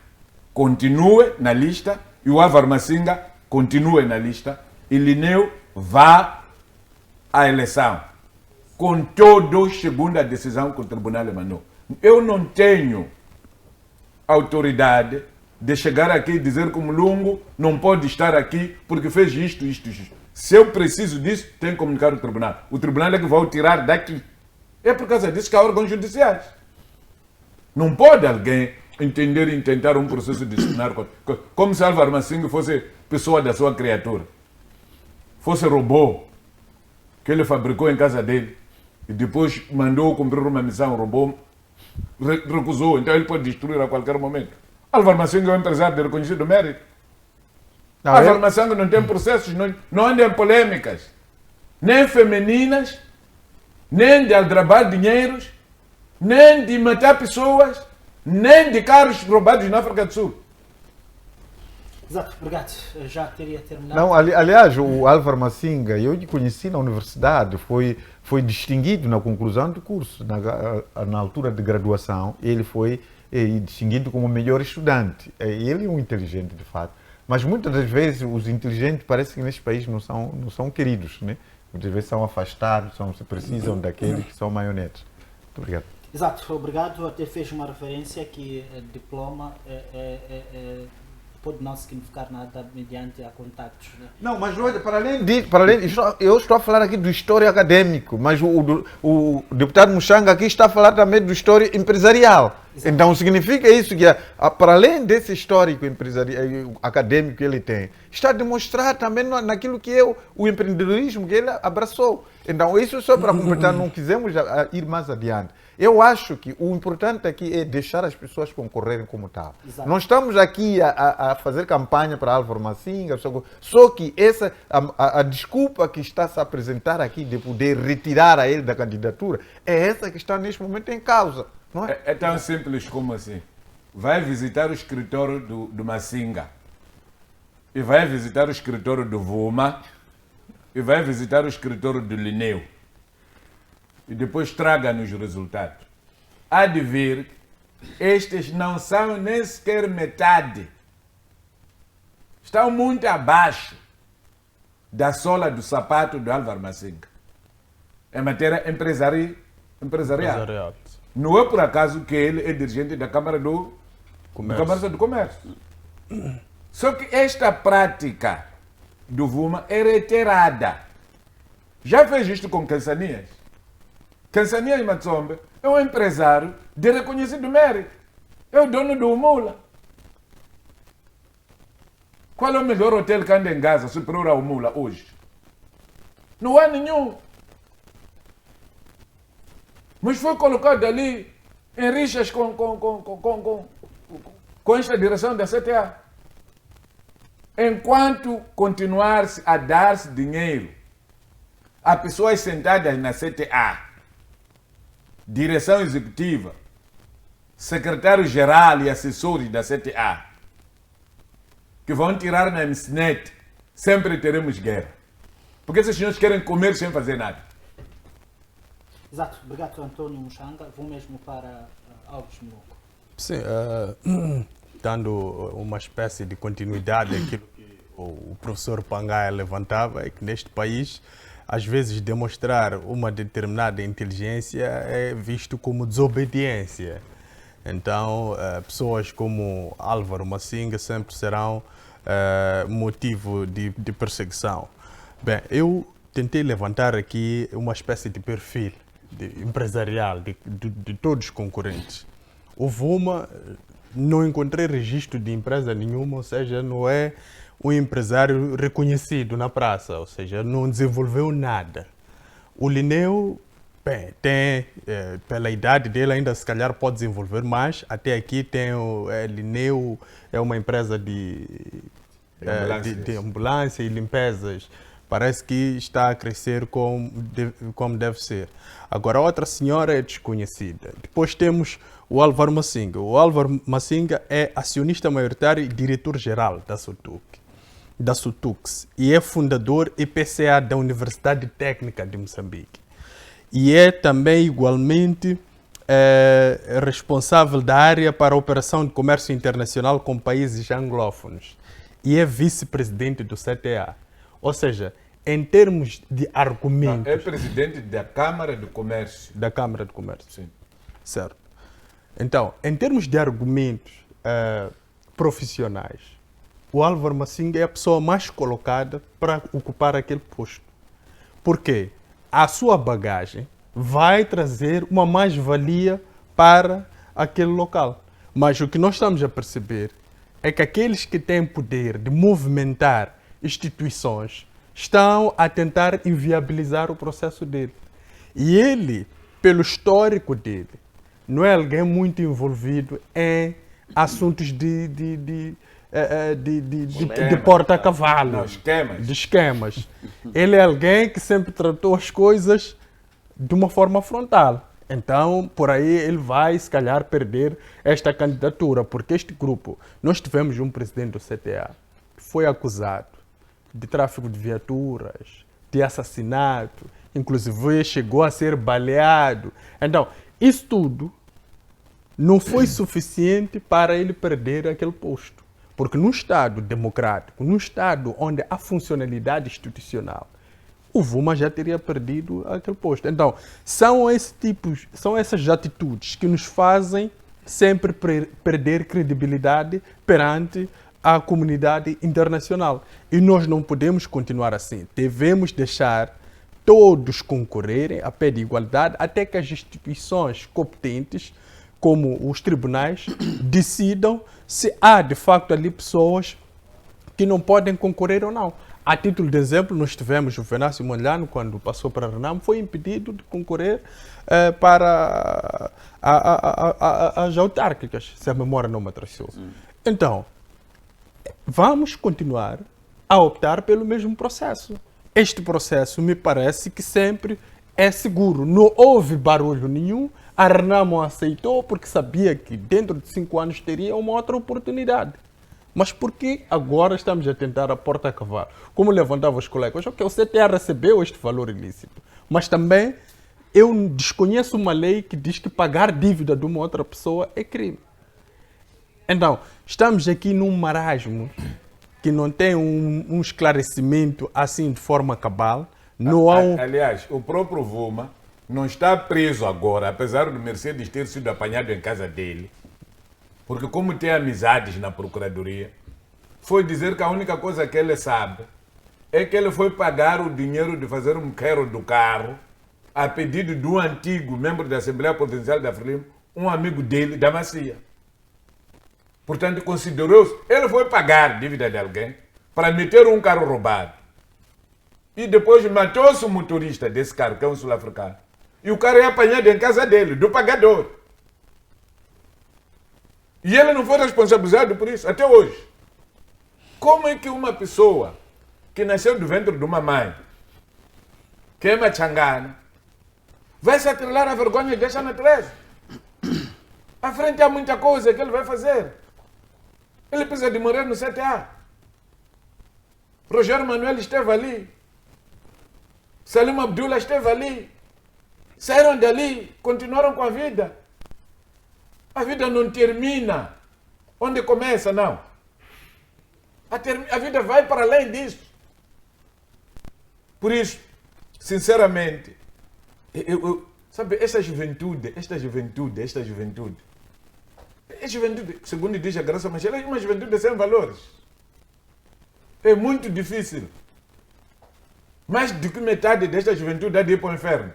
continue na lista e o Álvaro Massinga continue na lista e Lineu vá à eleição. Com todos, segundo a decisão que o tribunal emanou. Eu não tenho autoridade de chegar aqui e dizer que o Mulungu não pode estar aqui porque fez isto. Se eu preciso disso, tenho que comunicar ao tribunal. O tribunal é que vai o tirar daqui. É por causa disso que há órgãos judiciais. Não pode alguém entender e intentar um processo disciplinar como se Álvaro Massinga fosse pessoa da sua criatura. Fosse robô que ele fabricou em casa dele e depois mandou cumprir uma missão, o robô recusou, então ele pode destruir a qualquer momento. Álvaro Massinga é um empresário de reconhecido mérito. Álvaro Massinga não tem processos, não anda em polêmicas, nem femininas, nem de aldrabar dinheiros, nem de matar pessoas, nem de carros roubados na África do Sul. Exato, obrigado. Já teria terminado. Não, aliás, o Álvaro Massinga, eu o conheci na universidade, foi distinguido na conclusão do curso, na altura de graduação, ele foi distinguido como o melhor estudante. Ele é um inteligente, de fato. Mas muitas das vezes os inteligentes parece que neste país não são queridos, né? Muitas vezes são afastados, se precisam daqueles que são maionetes. Muito obrigado. Exato, obrigado. Até fez uma referência que diploma pode não significar nada mediante a contactos. Né? Não, mas olha, para além disso, eu estou a falar aqui do história acadêmico, mas o deputado Mushanga aqui está a falar também do história empresarial. Exato. Então significa isso que, para além desse histórico acadêmico que ele tem, está a demonstrar também naquilo que é o empreendedorismo que ele abraçou. Então isso só para completar, não quisemos ir mais adiante. Eu acho que o importante aqui é deixar as pessoas concorrerem como tal. Exato. Nós estamos aqui a fazer campanha para Álvaro Massinga, só que a desculpa que está a se apresentar aqui de poder retirar a ele da candidatura é essa que está neste momento em causa. Não é? É tão simples como assim. Vai visitar o escritório do Massinga, e vai visitar o escritório do Vuma, e vai visitar o escritório do Lineu. E depois traga-nos os resultados. Há de ver, estes não são nem sequer metade. Estão muito abaixo da sola do sapato do Álvaro Massinga. Em matéria empresarial. Não é por acaso que ele é dirigente da Câmara do Comércio. Só que esta prática do Vuma é reiterada. Já fez isto com Cansanias. Cansanias Matsombe é um empresário de reconhecido mérito. É o dono do Mula. Qual é o melhor hotel que anda em Gaza superior ao Mula hoje? Não há nenhum. Mas foi colocado ali em rixas com esta direção da CTA. Enquanto continuar-se a dar-se dinheiro a pessoas sentadas na CTA, direção executiva, secretário-geral e assessores da CTA, que vão tirar na MSNET, sempre teremos guerra. Porque esses senhores querem comer sem fazer nada. Exato. Obrigado, António Mushanga. Vou mesmo para Alves Moloco. Sim, dando uma espécie de continuidade àquilo que o professor Pangaia levantava, é que neste país, às vezes, demonstrar uma determinada inteligência é visto como desobediência. Então, pessoas como Álvaro Massinga sempre serão motivo de perseguição. Bem, eu tentei levantar aqui uma espécie de perfil empresarial de todos os concorrentes. O Vuma, não encontrei registro de empresa nenhuma, ou seja, não é um empresário reconhecido na praça, ou seja, não desenvolveu nada. O Lineu, bem, tem, pela idade dele ainda se calhar pode desenvolver mais. Até aqui tem o Lineu, é uma empresa de ambulância e limpezas. Parece que está a crescer como deve ser. Agora, outra senhora é desconhecida. Depois temos o Álvaro Massinga. O Álvaro Massinga é acionista maioritário e diretor-geral da SUTUX, e é fundador IPCA da Universidade Técnica de Moçambique. E é também, igualmente, responsável da área para a operação de comércio internacional com países anglófonos. E é vice-presidente do CTA. Ou seja, em termos de argumentos... É presidente da Câmara de Comércio. Da Câmara de Comércio. Sim. Certo. Então, em termos de argumentos profissionais, o Álvaro Massinga é a pessoa mais colocada para ocupar aquele posto. Por quê? A sua bagagem vai trazer uma mais-valia para aquele local. Mas o que nós estamos a perceber é que aqueles que têm poder de movimentar instituições estão a tentar inviabilizar o processo dele. E ele, pelo histórico dele, não é alguém muito envolvido em assuntos de porta-cavalo, de esquemas. Ele é alguém que sempre tratou as coisas de uma forma frontal. Então, por aí ele vai, se calhar, perder esta candidatura, porque este grupo, nós tivemos um presidente do CTA que foi acusado de tráfico de viaturas, de assassinato, inclusive chegou a ser baleado. Então, isso tudo não foi suficiente para ele perder aquele posto. Porque num Estado democrático, num Estado onde há funcionalidade institucional, o Vuma já teria perdido aquele posto. Então, são essas atitudes que nos fazem sempre perder credibilidade perante à comunidade internacional. E nós não podemos continuar assim. Devemos deixar todos concorrerem a pé de igualdade até que as instituições competentes, como os tribunais, decidam se há de facto ali pessoas que não podem concorrer ou não. A título de exemplo, nós tivemos o Venâncio Mondlane, quando passou para a Renamo, foi impedido de concorrer para as autárquicas, se a memória não me traiçoou. Então, vamos continuar a optar pelo mesmo processo. Este processo me parece que sempre é seguro. Não houve barulho nenhum. A Renamo aceitou porque sabia que dentro de 5 anos teria uma outra oportunidade. Mas por que agora estamos a tentar a porta a cavalo? Como levantavam os colegas, ok, o CTA recebeu este valor ilícito, mas também eu desconheço uma lei que diz que pagar dívida de uma outra pessoa é crime. Então, estamos aqui num marasmo que não tem um esclarecimento assim de forma cabal. Não há Aliás, o próprio Vuma não está preso agora, apesar do Mercedes ter sido apanhado em casa dele, porque como tem amizades na Procuradoria, foi dizer que a única coisa que ele sabe é que ele foi pagar o dinheiro de fazer um quero do carro a pedido de um antigo membro da Assembleia Potencial da Frelimo, um amigo dele, da Macia. Portanto, considerou-se, ele foi pagar dívida de alguém para meter um carro roubado. E depois matou-se o motorista desse carro, que é um sul-africano. E o cara é apanhado em casa dele, do pagador. E ele não foi responsabilizado por isso, até hoje. Como é que uma pessoa que nasceu do ventre de uma mãe, que é machangana, vai se atrelar a vergonha e deixa na natureza? À frente há muita coisa que ele vai fazer. Ele precisa de morrer no CTA. Rogério Manuel esteve ali. Salim Abdullah esteve ali. Saíram dali, continuaram com a vida. A vida não termina onde começa, não. A vida vai para além disso. Por isso, sinceramente, sabe, esta juventude, segundo diz a Graça Machel, é uma juventude sem valores. É muito difícil. Mais do que metade desta juventude há de ir para o inferno.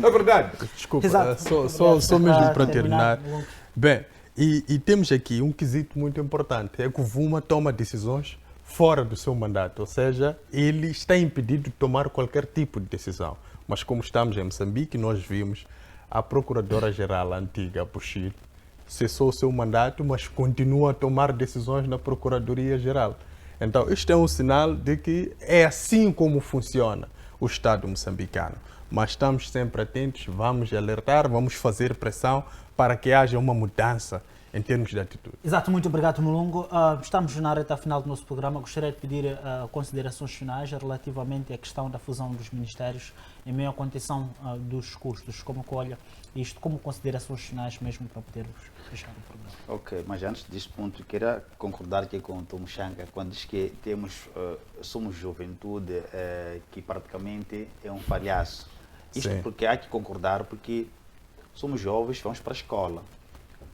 É verdade. Desculpa, Exato. só mesmo para terminar. terminar. Bem, e temos aqui um quesito muito importante, é que o Vuma toma decisões fora do seu mandato, ou seja, ele está impedido de tomar qualquer tipo de decisão. Mas como estamos em Moçambique, nós vimos a Procuradora-Geral antiga, Bushir, cessou o seu mandato, mas continua a tomar decisões na Procuradoria-Geral. Então, isto é um sinal de que é assim como funciona o Estado moçambicano. Mas estamos sempre atentos, vamos alertar, vamos fazer pressão para que haja uma mudança em termos de atitude. Exato, muito obrigado, Mulungo. Estamos na reta final do nosso programa. Gostaria de pedir considerações finais relativamente à questão da fusão dos ministérios em meio à contenção dos custos. Como que olha isto, como considerações finais mesmo para podermos fechar o programa? Ok, mas antes deste ponto, queria concordar aqui com o Tom Changa quando diz que somos juventude que praticamente é um palhaço. Isto Sim. porque há que concordar, porque somos jovens, vamos para a escola.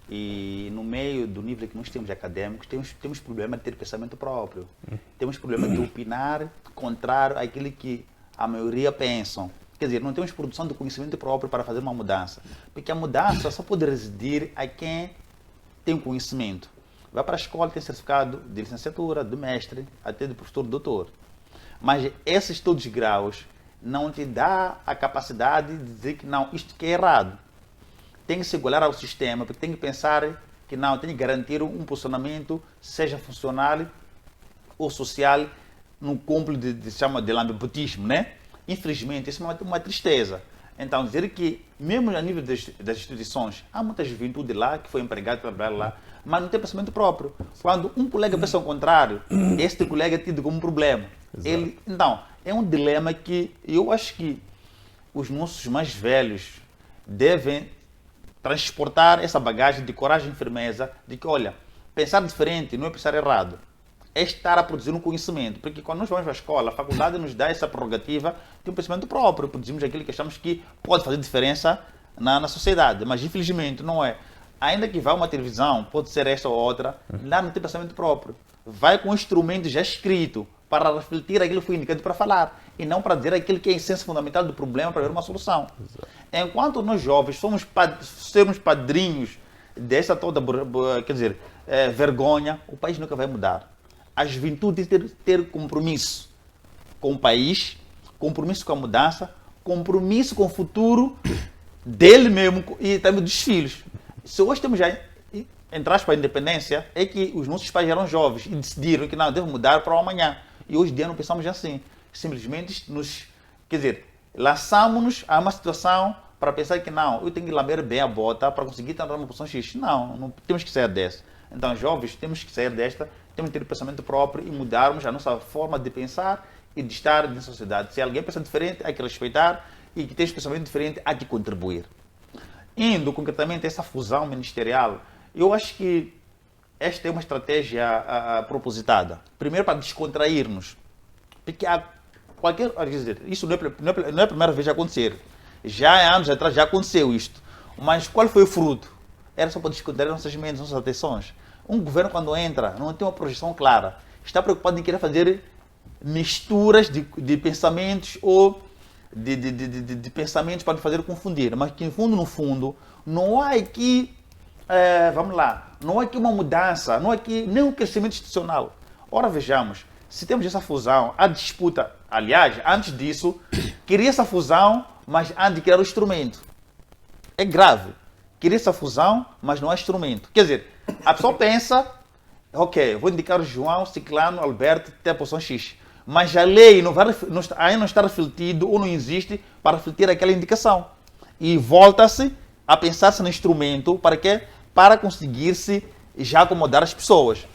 E no meio do nível que nós temos acadêmicos, temos problema de ter pensamento próprio. Temos problema de opinar contrário àquilo que a maioria pensam. Quer dizer, não temos produção de conhecimento próprio para fazer uma mudança. Porque a mudança só pode residir a quem tem conhecimento. Vai para a escola, tem certificado de licenciatura, de mestre, até de professor, de doutor. Mas esses todos os graus não te dá a capacidade de dizer que não, isto que é errado. Tem que se igualar ao sistema, porque tem que pensar que não, tem que garantir um posicionamento, seja funcional ou social, no cúmplice de chama de lambebutismo, né? Infelizmente, isso é uma tristeza. Então, dizer que, mesmo a nível das instituições, há muita juventude lá que foi empregada para trabalhar lá, mas não tem pensamento próprio. Quando um colega pensa ao contrário, este colega é tido como um problema. Então, é um dilema que eu acho que os nossos mais velhos devem transportar essa bagagem de coragem e firmeza, de que, olha, pensar diferente não é pensar errado, é estar a produzir um conhecimento, porque quando nós vamos para a escola, a faculdade nos dá essa prerrogativa de um pensamento próprio, produzimos aquilo que achamos que pode fazer diferença na sociedade, mas infelizmente não é. Ainda que vá uma televisão, pode ser esta ou outra, lá não tem pensamento próprio. Vai com um instrumento já escrito para refletir aquilo que foi indicado para falar e não para dizer aquilo que é a essência fundamental do problema para ver uma solução. Enquanto nós jovens sermos padrinhos dessa toda, vergonha, o país nunca vai mudar. A juventude tem que ter compromisso com o país, compromisso com a mudança, compromisso com o futuro dele mesmo e também dos filhos. Se hoje temos já, entre aspas, a independência, é que os nossos pais eram jovens e decidiram que não, deve mudar para o amanhã. E hoje em dia não pensamos assim. Simplesmente lançamos-nos a uma situação para pensar que não, eu tenho que lamber bem a bota para conseguir entrar numa posição X. Não temos que sair dessa. Então, jovens, temos que sair desta, temos que ter pensamento próprio e mudarmos a nossa forma de pensar e de estar na sociedade. Se alguém pensa diferente, há que respeitar, e que tem esse pensamento diferente, há que contribuir. Indo concretamente a essa fusão ministerial, eu acho que esta é uma estratégia propositada. Primeiro, para descontrair-nos. Porque isso não é a primeira vez a acontecer. Já há anos atrás já aconteceu isto. Mas qual foi o fruto? Era só para descontrair nossas mentes, nossas atenções. Um governo, quando entra, não tem uma projeção clara. Está preocupado em querer fazer misturas de pensamentos ou de pensamentos para fazer confundir. Mas que, no fundo, não há aqui, não há aqui uma mudança, não há aqui nem um crescimento institucional. Ora, vejamos, se temos essa fusão, a disputa, aliás, antes disso, queria essa fusão, mas antes de criar o instrumento. É grave. Queria essa fusão, mas não há instrumento. Quer dizer, a pessoa pensa, ok, vou indicar o João, Ciclano, Alberto, até a posição X. Mas a lei ainda não está refletido ou não existe para refletir aquela indicação. E volta-se a pensar-se no instrumento para quê? Para conseguir-se já acomodar as pessoas.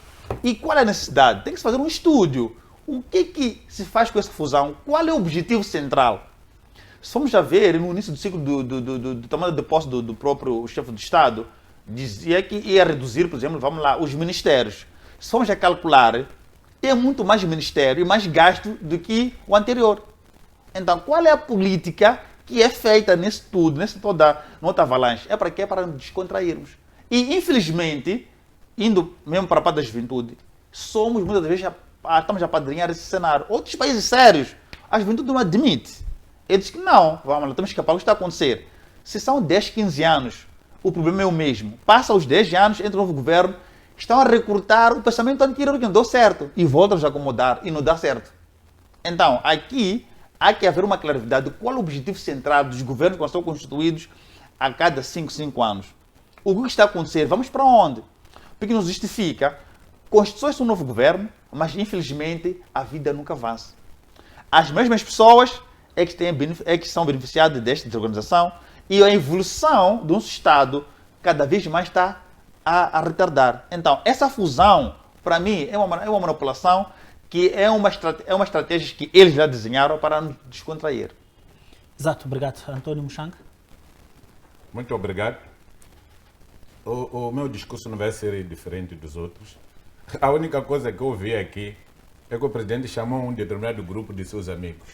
E qual é a necessidade? Tem que se fazer um estudo. O que se faz com essa fusão? Qual é o objetivo central? Se formos já ver, no início do ciclo do tomada de posse do próprio chefe de Estado, dizia que ia reduzir, por exemplo, os ministérios. Se formos já calcular, tem muito mais ministério e mais gasto do que o anterior. Então, qual é a política que é feita nesse tudo, nessa toda nota avalanche? É para quê? Para nos descontrairmos. E, infelizmente, indo mesmo para a parte da juventude, somos muitas vezes, estamos a padrinhar esse cenário. Outros países sérios, a juventude não admite. Eles dizem que não, vamos lá, temos que escapar. O que está a acontecer? Se são 10, 15 anos, o problema é o mesmo. Passa os 10 anos, entra o novo governo, estão a recrutar o pensamento anterior que não deu certo e voltam a acomodar e não dá certo. Então, aqui há que haver uma claridade de qual é o objetivo central dos governos que são constituídos a cada 5 anos. O que está a acontecer? Vamos para onde? Porque nos justifica, constitui-se um novo governo, mas infelizmente a vida nunca avança. As mesmas pessoas é que são beneficiadas desta desorganização e a evolução do nosso Estado cada vez mais está a retardar. Então, essa fusão, para mim, é uma manipulação que é uma estratégia que eles já desenharam para nos descontrair. Exato, obrigado. António Mushanga. Muito obrigado. O meu discurso não vai ser diferente dos outros. A única coisa que eu ouvi aqui é que o presidente chamou um determinado grupo de seus amigos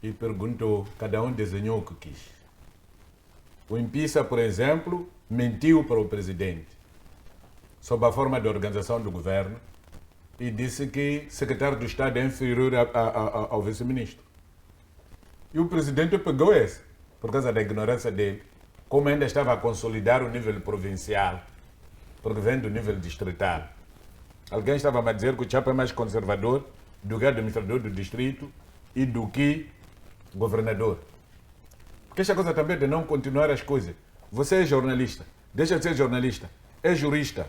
e perguntou, cada um desenhou o que quis. O Impisa, por exemplo, mentiu para o presidente sob a forma de organização do governo e disse que secretário do Estado é inferior ao vice-ministro. E o presidente pegou esse, por causa da ignorância dele, como ainda estava a consolidar o nível provincial, porque vem do nível distrital. Alguém estava a dizer que o Chapa é mais conservador do que administrador do distrito e do que governador. Porque esta coisa também de não continuar as coisas. Você é jornalista, deixa de ser jornalista, é jurista,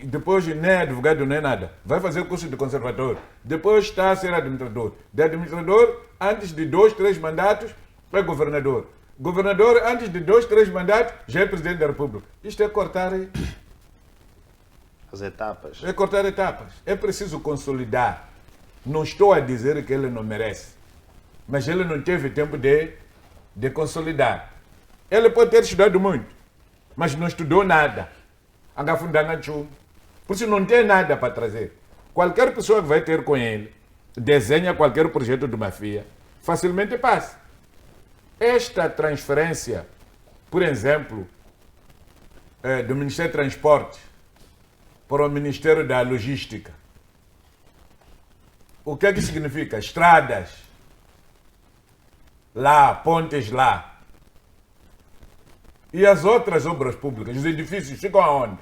depois nem é advogado, nem é nada. Vai fazer o curso de conservador, depois está a ser administrador. De administrador, antes de 2, 3 mandatos, é governador. Governador, antes de 2, 3 mandatos, já é presidente da República. Isto é cortar as etapas. É cortar etapas. É preciso consolidar. Não estou a dizer que ele não merece, mas ele não teve tempo de consolidar. Ele pode ter estudado muito, mas não estudou nada. Agafundar na chumbo. Por isso não tem nada para trazer. Qualquer pessoa que vai ter com ele, desenha qualquer projeto de mafia, facilmente passa. Esta transferência, por exemplo, do Ministério de Transportes para o Ministério da Logística. O que é que significa? Estradas lá, pontes lá. E as outras obras públicas, os edifícios ficam aonde?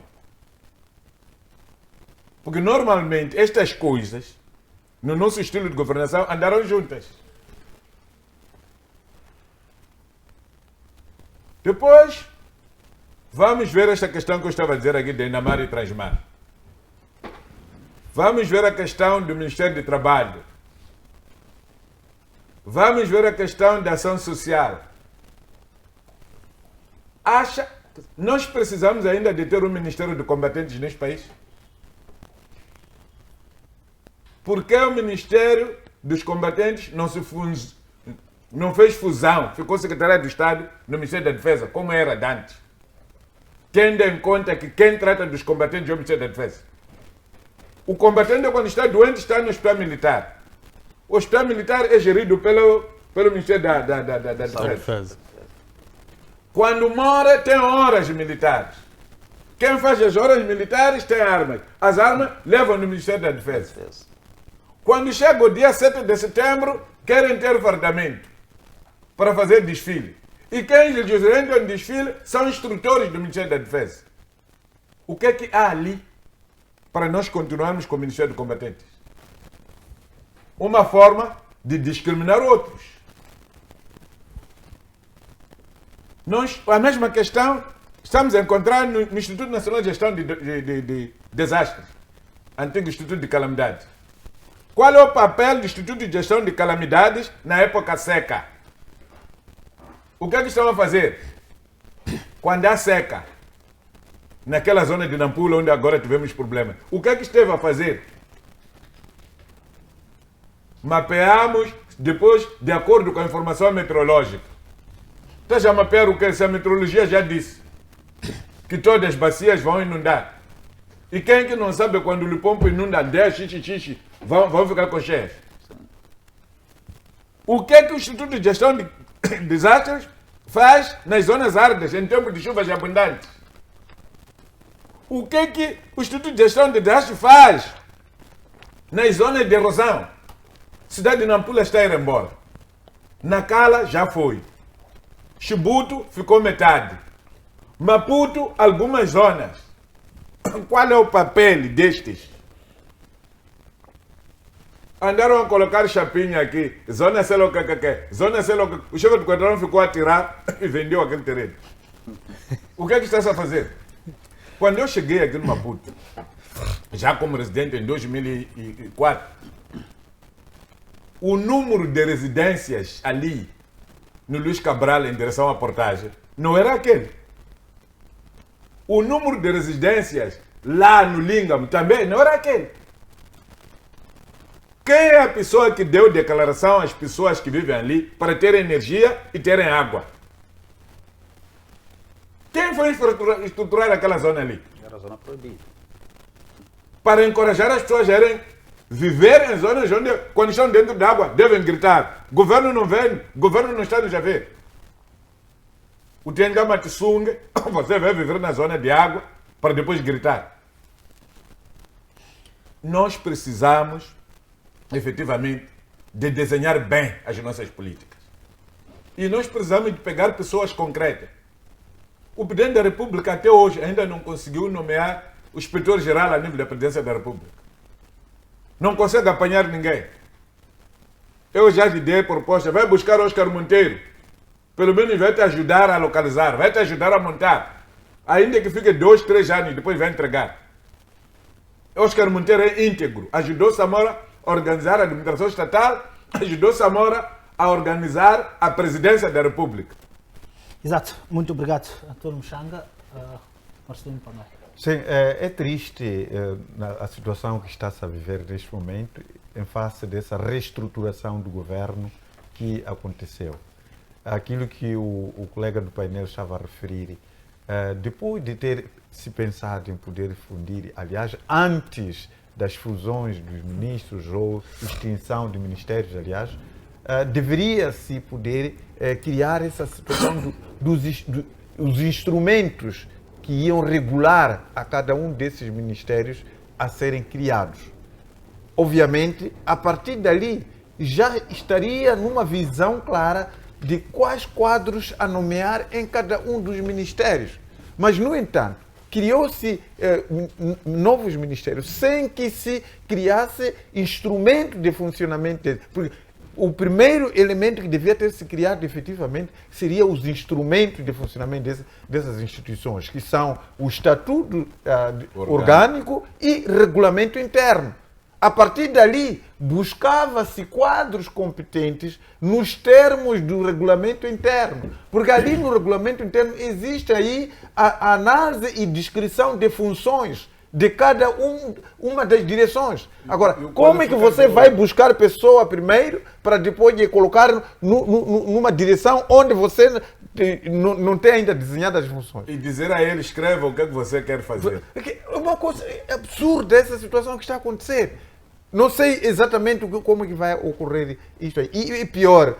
Porque normalmente estas coisas, no nosso estilo de governação, andaram juntas. Depois, vamos ver esta questão que eu estava a dizer aqui de Inamar e Transmar. Vamos ver a questão do Ministério do Trabalho. Vamos ver a questão da ação social. Nós precisamos ainda de ter um Ministério de Combatentes neste país? Por que o Ministério dos Combatentes não fez fusão, ficou Secretaria do Estado no Ministério da Defesa, como era antes? Tendo em conta que quem trata dos combatentes é o Ministério da Defesa. O combatente, quando está doente, está no Hospital Militar. O Hospital Militar é gerido pelo Ministério da Defesa. Quando mora, tem horas militares. Quem faz as horas militares tem armas. As armas levam no Ministério da Defesa. Quando chega o dia 7 de setembro, querem ter fardamento para fazer desfile. E quem lhes orientam no desfile são instrutores do Ministério da Defesa. O que é que há ali para nós continuarmos com o Ministério de Combatentes? Uma forma de discriminar outros. Nós, a mesma questão, estamos a encontrar no Instituto Nacional de Gestão de Desastres, antigo Instituto de Calamidades. Qual é o papel do Instituto de Gestão de Calamidades na época seca? O que é que estão a fazer? Quando há seca, naquela zona de Nampula, onde agora tivemos problemas, o que é que esteve a fazer? Mapeamos, depois, de acordo com a informação meteorológica. Está já a mapear o que? Se a meteorologia já disse que todas as bacias vão inundar. E quem que não sabe quando o Limpopo inunda 10 xixi, vão ficar com cheias? O que é que o Instituto de Gestão de Desastres faz nas zonas áridas em tempo de chuvas abundantes? O que é que o Instituto de Gestão de Desastres faz nas zonas de erosão? Cidade de Nampula está a ir embora. Nacala já foi. Chibuto ficou metade. Maputo, algumas zonas. Qual é o papel destes? Andaram a colocar chapinha aqui. Zona Selo KKK. Zona Selo. O chefe do quadrão ficou a tirar e vendeu aquele terreno. O que é que está a fazer? Quando eu cheguei aqui no Maputo, já como residente em 2004, o número de residências ali no Luís Cabral em direção à Portagem não era aquele. O número de residências lá no Língamo também não era aquele. Quem é a pessoa que deu declaração às pessoas que vivem ali para terem energia e terem água? Quem foi estruturar aquela zona ali? Era a zona proibida. Para encorajar as pessoas a irem viver em zonas onde, quando estão dentro da água, devem gritar. Governo não vem, governo não está nos a ver. O Tenga Matsung, você vai viver na zona de água para depois gritar. Nós precisamos, efetivamente, de desenhar bem as nossas políticas. E nós precisamos de pegar pessoas concretas. O Presidente da República até hoje ainda não conseguiu nomear o inspetor-geral a nível da Presidência da República. Não consegue apanhar ninguém. Eu já lhe dei proposta, vai buscar Oscar Monteiro. Pelo menos vai te ajudar a localizar, vai te ajudar a montar. Ainda que fique 2, 3 anos, depois vai entregar. Oscar Monteiro é íntegro. Ajudou Samora a organizar a administração estatal, ajudou Samora a organizar a presidência da República. Exato. Muito obrigado, Antônio Mchanga. Marcelino Pangai. Sim, é triste a situação que está-se a viver neste momento em face dessa reestruturação do governo que aconteceu. Aquilo que o colega do painel estava a referir, depois de ter se pensado em poder fundir, aliás, antes das fusões dos ministros ou extinção de ministérios, aliás, deveria-se poder criar essa situação dos instrumentos que iam regular a cada um desses ministérios a serem criados. Obviamente, a partir dali, já estaria numa visão clara de quais quadros a nomear em cada um dos ministérios. Mas, no entanto, criou-se novos ministérios sem que se criasse instrumento de funcionamento deles. Porque o primeiro elemento que devia ter se criado efetivamente seria os instrumentos de funcionamento dessas instituições, que são o estatuto orgânico e regulamento interno. A partir dali, buscava-se quadros competentes nos termos do regulamento interno. Porque ali no regulamento interno existe aí a análise e descrição de funções de cada uma das direções. Agora, como é que você vai buscar pessoa primeiro para depois de colocar numa direção onde você não tem ainda desenhado as funções? E dizer a ele, escreva o que é que você quer fazer. É uma coisa absurda essa situação que está a acontecer. Não sei exatamente como é que vai ocorrer isto aí. E pior,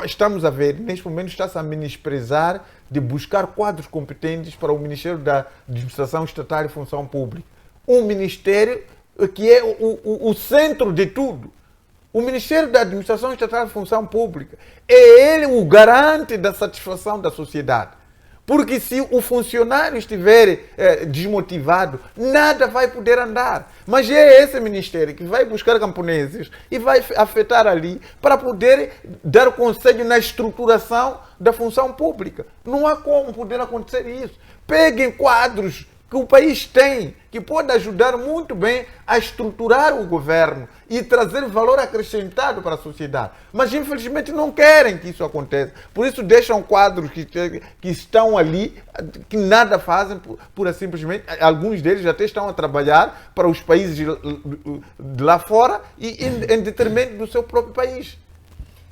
estamos a ver, neste momento está-se a menosprezar de buscar quadros competentes para o Ministério da Administração Estatal e Função Pública. Um ministério que é o centro de tudo. O Ministério da Administração Estatal e Função Pública é ele o garante da satisfação da sociedade. Porque se o funcionário estiver desmotivado, nada vai poder andar. Mas é esse ministério que vai buscar camponeses e vai afetar ali para poder dar conselho na estruturação da função pública. Não há como poder acontecer isso. Peguem quadros que o país tem, que pode ajudar muito bem a estruturar o governo e trazer valor acrescentado para a sociedade. Mas, infelizmente, não querem que isso aconteça. Por isso, deixam quadros que estão ali, que nada fazem, pura simplesmente. Alguns deles até estão a trabalhar para os países de lá fora e em detrimento do seu próprio país.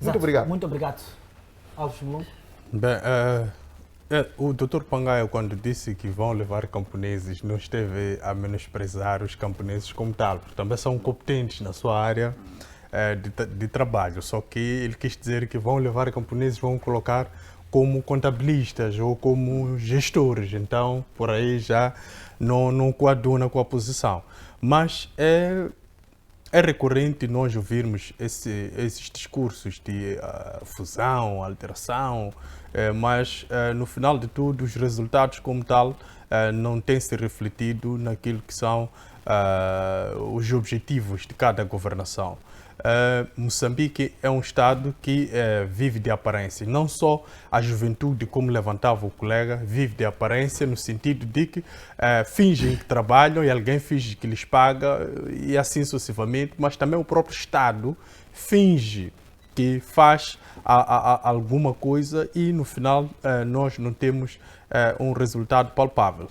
Muito obrigado. Muito obrigado. Alves Mulungu. Bem, o Dr. Pangaio, quando disse que vão levar camponeses, não esteve a menosprezar os camponeses como tal, porque também são competentes na sua área de trabalho, só que ele quis dizer que vão levar camponeses, vão colocar como contabilistas ou como gestores, então por aí já não coaduna com a posição. Mas é recorrente nós ouvirmos esses discursos de fusão, alteração, mas no final de tudo os resultados como tal não têm se refletido naquilo que são os objetivos de cada governação. Moçambique é um Estado que vive de aparência. Não só a juventude, como levantava o colega, vive de aparência no sentido de que fingem que trabalham e alguém finge que lhes paga e assim sucessivamente, mas também o próprio Estado finge que faz alguma coisa e no final nós não temos um resultado palpável.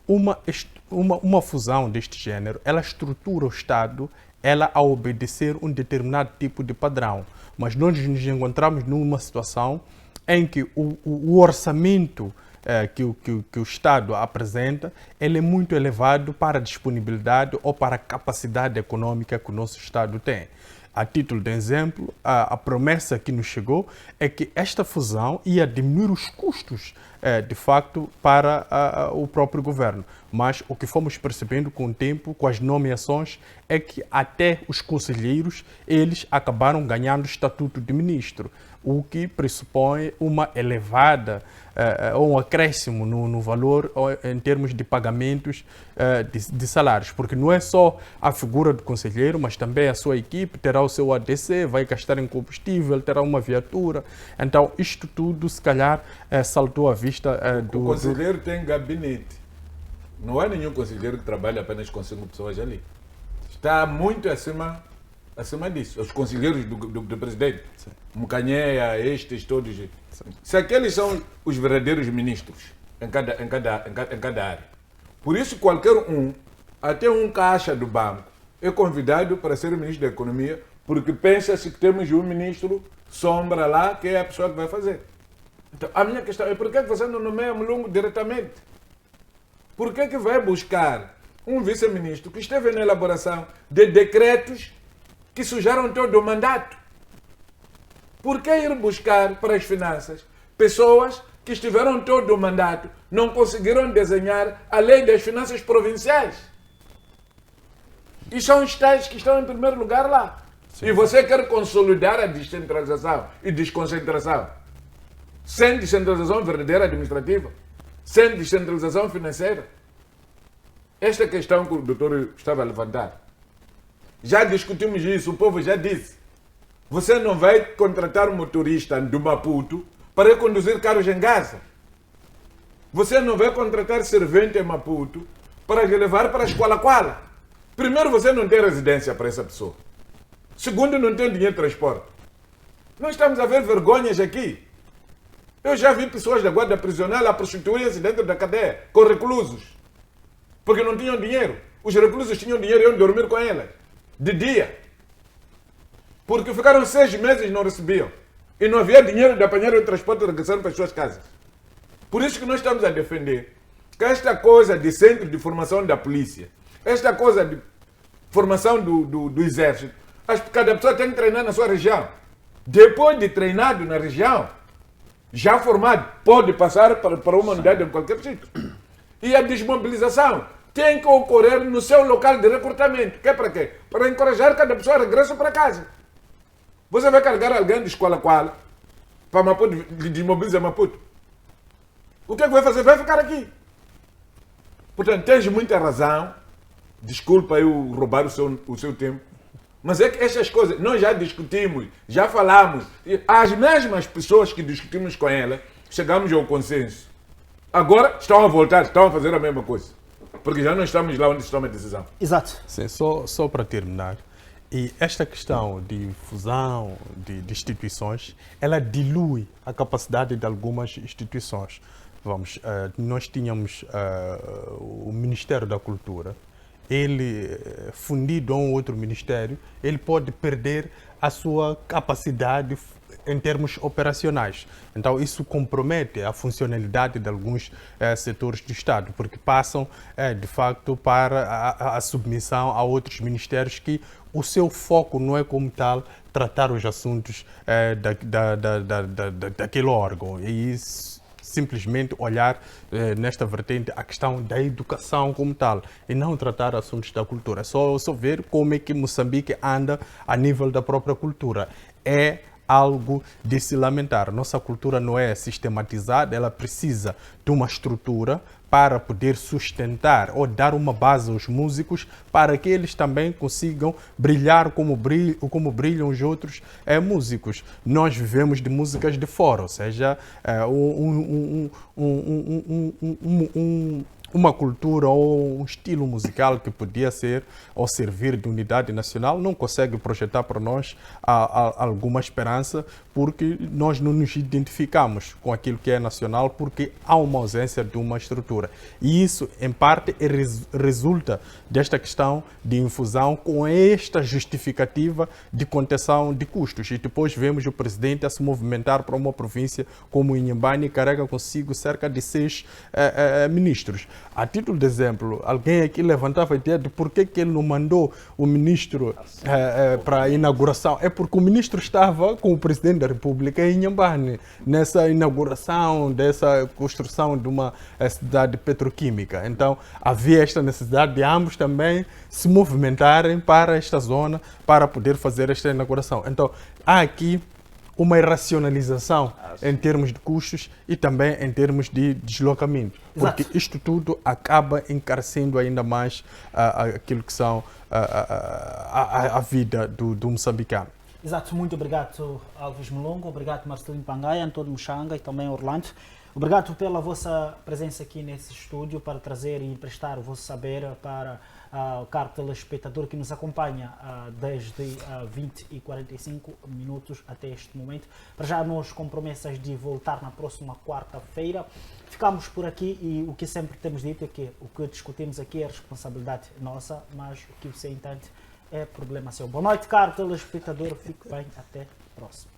Uma fusão deste género, ela estrutura o Estado ela a obedecer um determinado tipo de padrão. Mas nós nos encontramos numa situação em que o orçamento que o Estado apresenta, ele é muito elevado para a disponibilidade ou para a capacidade econômica que o nosso Estado tem. A título de exemplo, a promessa que nos chegou é que esta fusão ia diminuir os custos, de facto, para o próprio governo. Mas o que fomos percebendo com o tempo, com as nomeações, é que até os conselheiros, eles acabaram ganhando o estatuto de ministro, o que pressupõe uma elevada ou um acréscimo no valor em termos de pagamentos de salários, porque não é só a figura do conselheiro, mas também a sua equipe terá o seu ADC, vai gastar em combustível, terá uma viatura. Então, isto tudo, se calhar, saltou à vista do... O conselheiro tem gabinete. Não há nenhum conselheiro que trabalhe apenas com 5 pessoas ali. Está muito acima disso. Os conselheiros do presidente. Mucanheia, estes todos. Sim. Se aqueles são os verdadeiros ministros em cada área. Por isso, qualquer até um caixa do banco, é convidado para ser o ministro da Economia, porque pensa-se que temos um ministro sombra lá, que é a pessoa que vai fazer. Então, a minha questão é por que você não nomeia Mulungu diretamente? Por que vai buscar um vice-ministro que esteve na elaboração de decretos que sujaram todo o mandato? Por que ir buscar para as finanças pessoas que estiveram todo o mandato, não conseguiram desenhar a lei das finanças provinciais. E são os tais que estão em primeiro lugar lá. Sim. E você quer consolidar a descentralização e desconcentração. Sem descentralização verdadeira administrativa, sem descentralização financeira. Esta questão que o doutor estava a levantar. Já discutimos isso, o povo já disse. Você não vai contratar um motorista do Maputo para conduzir carros em Gaza. Você não vai contratar servente em Maputo para levar para a escola Kuala. Primeiro, você não tem residência para essa pessoa. Segundo, não tem dinheiro de transporte. Nós estamos a ver vergonhas aqui. Eu já vi pessoas da guarda prisional a prostituírem-se dentro da cadeia, com reclusos. Porque não tinham dinheiro. Os reclusos tinham dinheiro e iam dormir com elas. De dia. Porque ficaram 6 meses e não recebiam. E não havia dinheiro de apanhar o transporte e regressar para as suas casas. Por isso que nós estamos a defender que esta coisa de centro de formação da polícia, esta coisa de formação do exército, cada pessoa tem que treinar na sua região. Depois de treinado na região, já formado, pode passar para uma unidade em qualquer sítio. E a desmobilização tem que ocorrer no seu local de recrutamento. Que é para quê? Para encorajar cada pessoa a regresso para casa. Você vai carregar alguém de escola Kuala para Maputo, desmobiliza Maputo. O que é que vai fazer? Vai ficar aqui. Portanto, tens muita razão. Desculpa eu roubar o seu tempo. Mas é que estas coisas, nós já discutimos, já falamos. E as mesmas pessoas que discutimos com elas, chegamos ao consenso. Agora estão a voltar, estão a fazer a mesma coisa. Porque já não estamos lá onde se toma a decisão. Exato. Sim, só para terminar. E esta questão de fusão de instituições, ela dilui a capacidade de algumas instituições. Nós tínhamos o Ministério da Cultura. Ele, fundido a um outro ministério, ele pode perder a sua capacidade em termos operacionais. Então, isso compromete a funcionalidade de alguns setores do Estado, porque passam, de facto, para a submissão a outros ministérios que o seu foco não é, como tal, tratar os assuntos daquele órgão. E isso, simplesmente olhar nesta vertente a questão da educação como tal e não tratar assuntos da cultura. Só ver como é que Moçambique anda a nível da própria cultura. É algo de se lamentar. Nossa cultura não é sistematizada, ela precisa de uma estrutura para poder sustentar ou dar uma base aos músicos para que eles também consigam brilhar como brilham os outros músicos. Nós vivemos de músicas de fora, ou seja, uma cultura ou um estilo musical que podia ser ou servir de unidade nacional não consegue projetar para nós alguma esperança, porque nós não nos identificamos com aquilo que é nacional, porque há uma ausência de uma estrutura. E isso, em parte, resulta desta questão de infusão com esta justificativa de contenção de custos. E depois vemos o presidente a se movimentar para uma província como Inhambane e carrega consigo cerca de 6 ministros. A título de exemplo, alguém aqui levantava a ideia de por que ele não mandou o ministro para a inauguração. É porque o ministro estava com o presidente da República em Inhambane, nessa inauguração dessa construção de uma cidade petroquímica. Então, havia esta necessidade de ambos também se movimentarem para esta zona para poder fazer esta inauguração. Então, há aqui uma irracionalização em termos de custos e também em termos de deslocamento. Porque Exato. Isto tudo acaba encarecendo ainda mais aquilo que são a vida do moçambicano. Exato, muito obrigado Alves Mulongo, obrigado Marcelino Pangaia, Antônio Muxanga e também Orlando. Obrigado pela vossa presença aqui nesse estúdio para trazer e emprestar o vosso saber para o caro telespectador que nos acompanha desde 20h45 até este momento. Para já nos com promessas de voltar na próxima quarta-feira. Ficamos por aqui e o que sempre temos dito é que o que discutimos aqui é responsabilidade nossa, mas o que você entende é problema seu. Boa noite, caro telespectador. Fique bem. Até a próxima.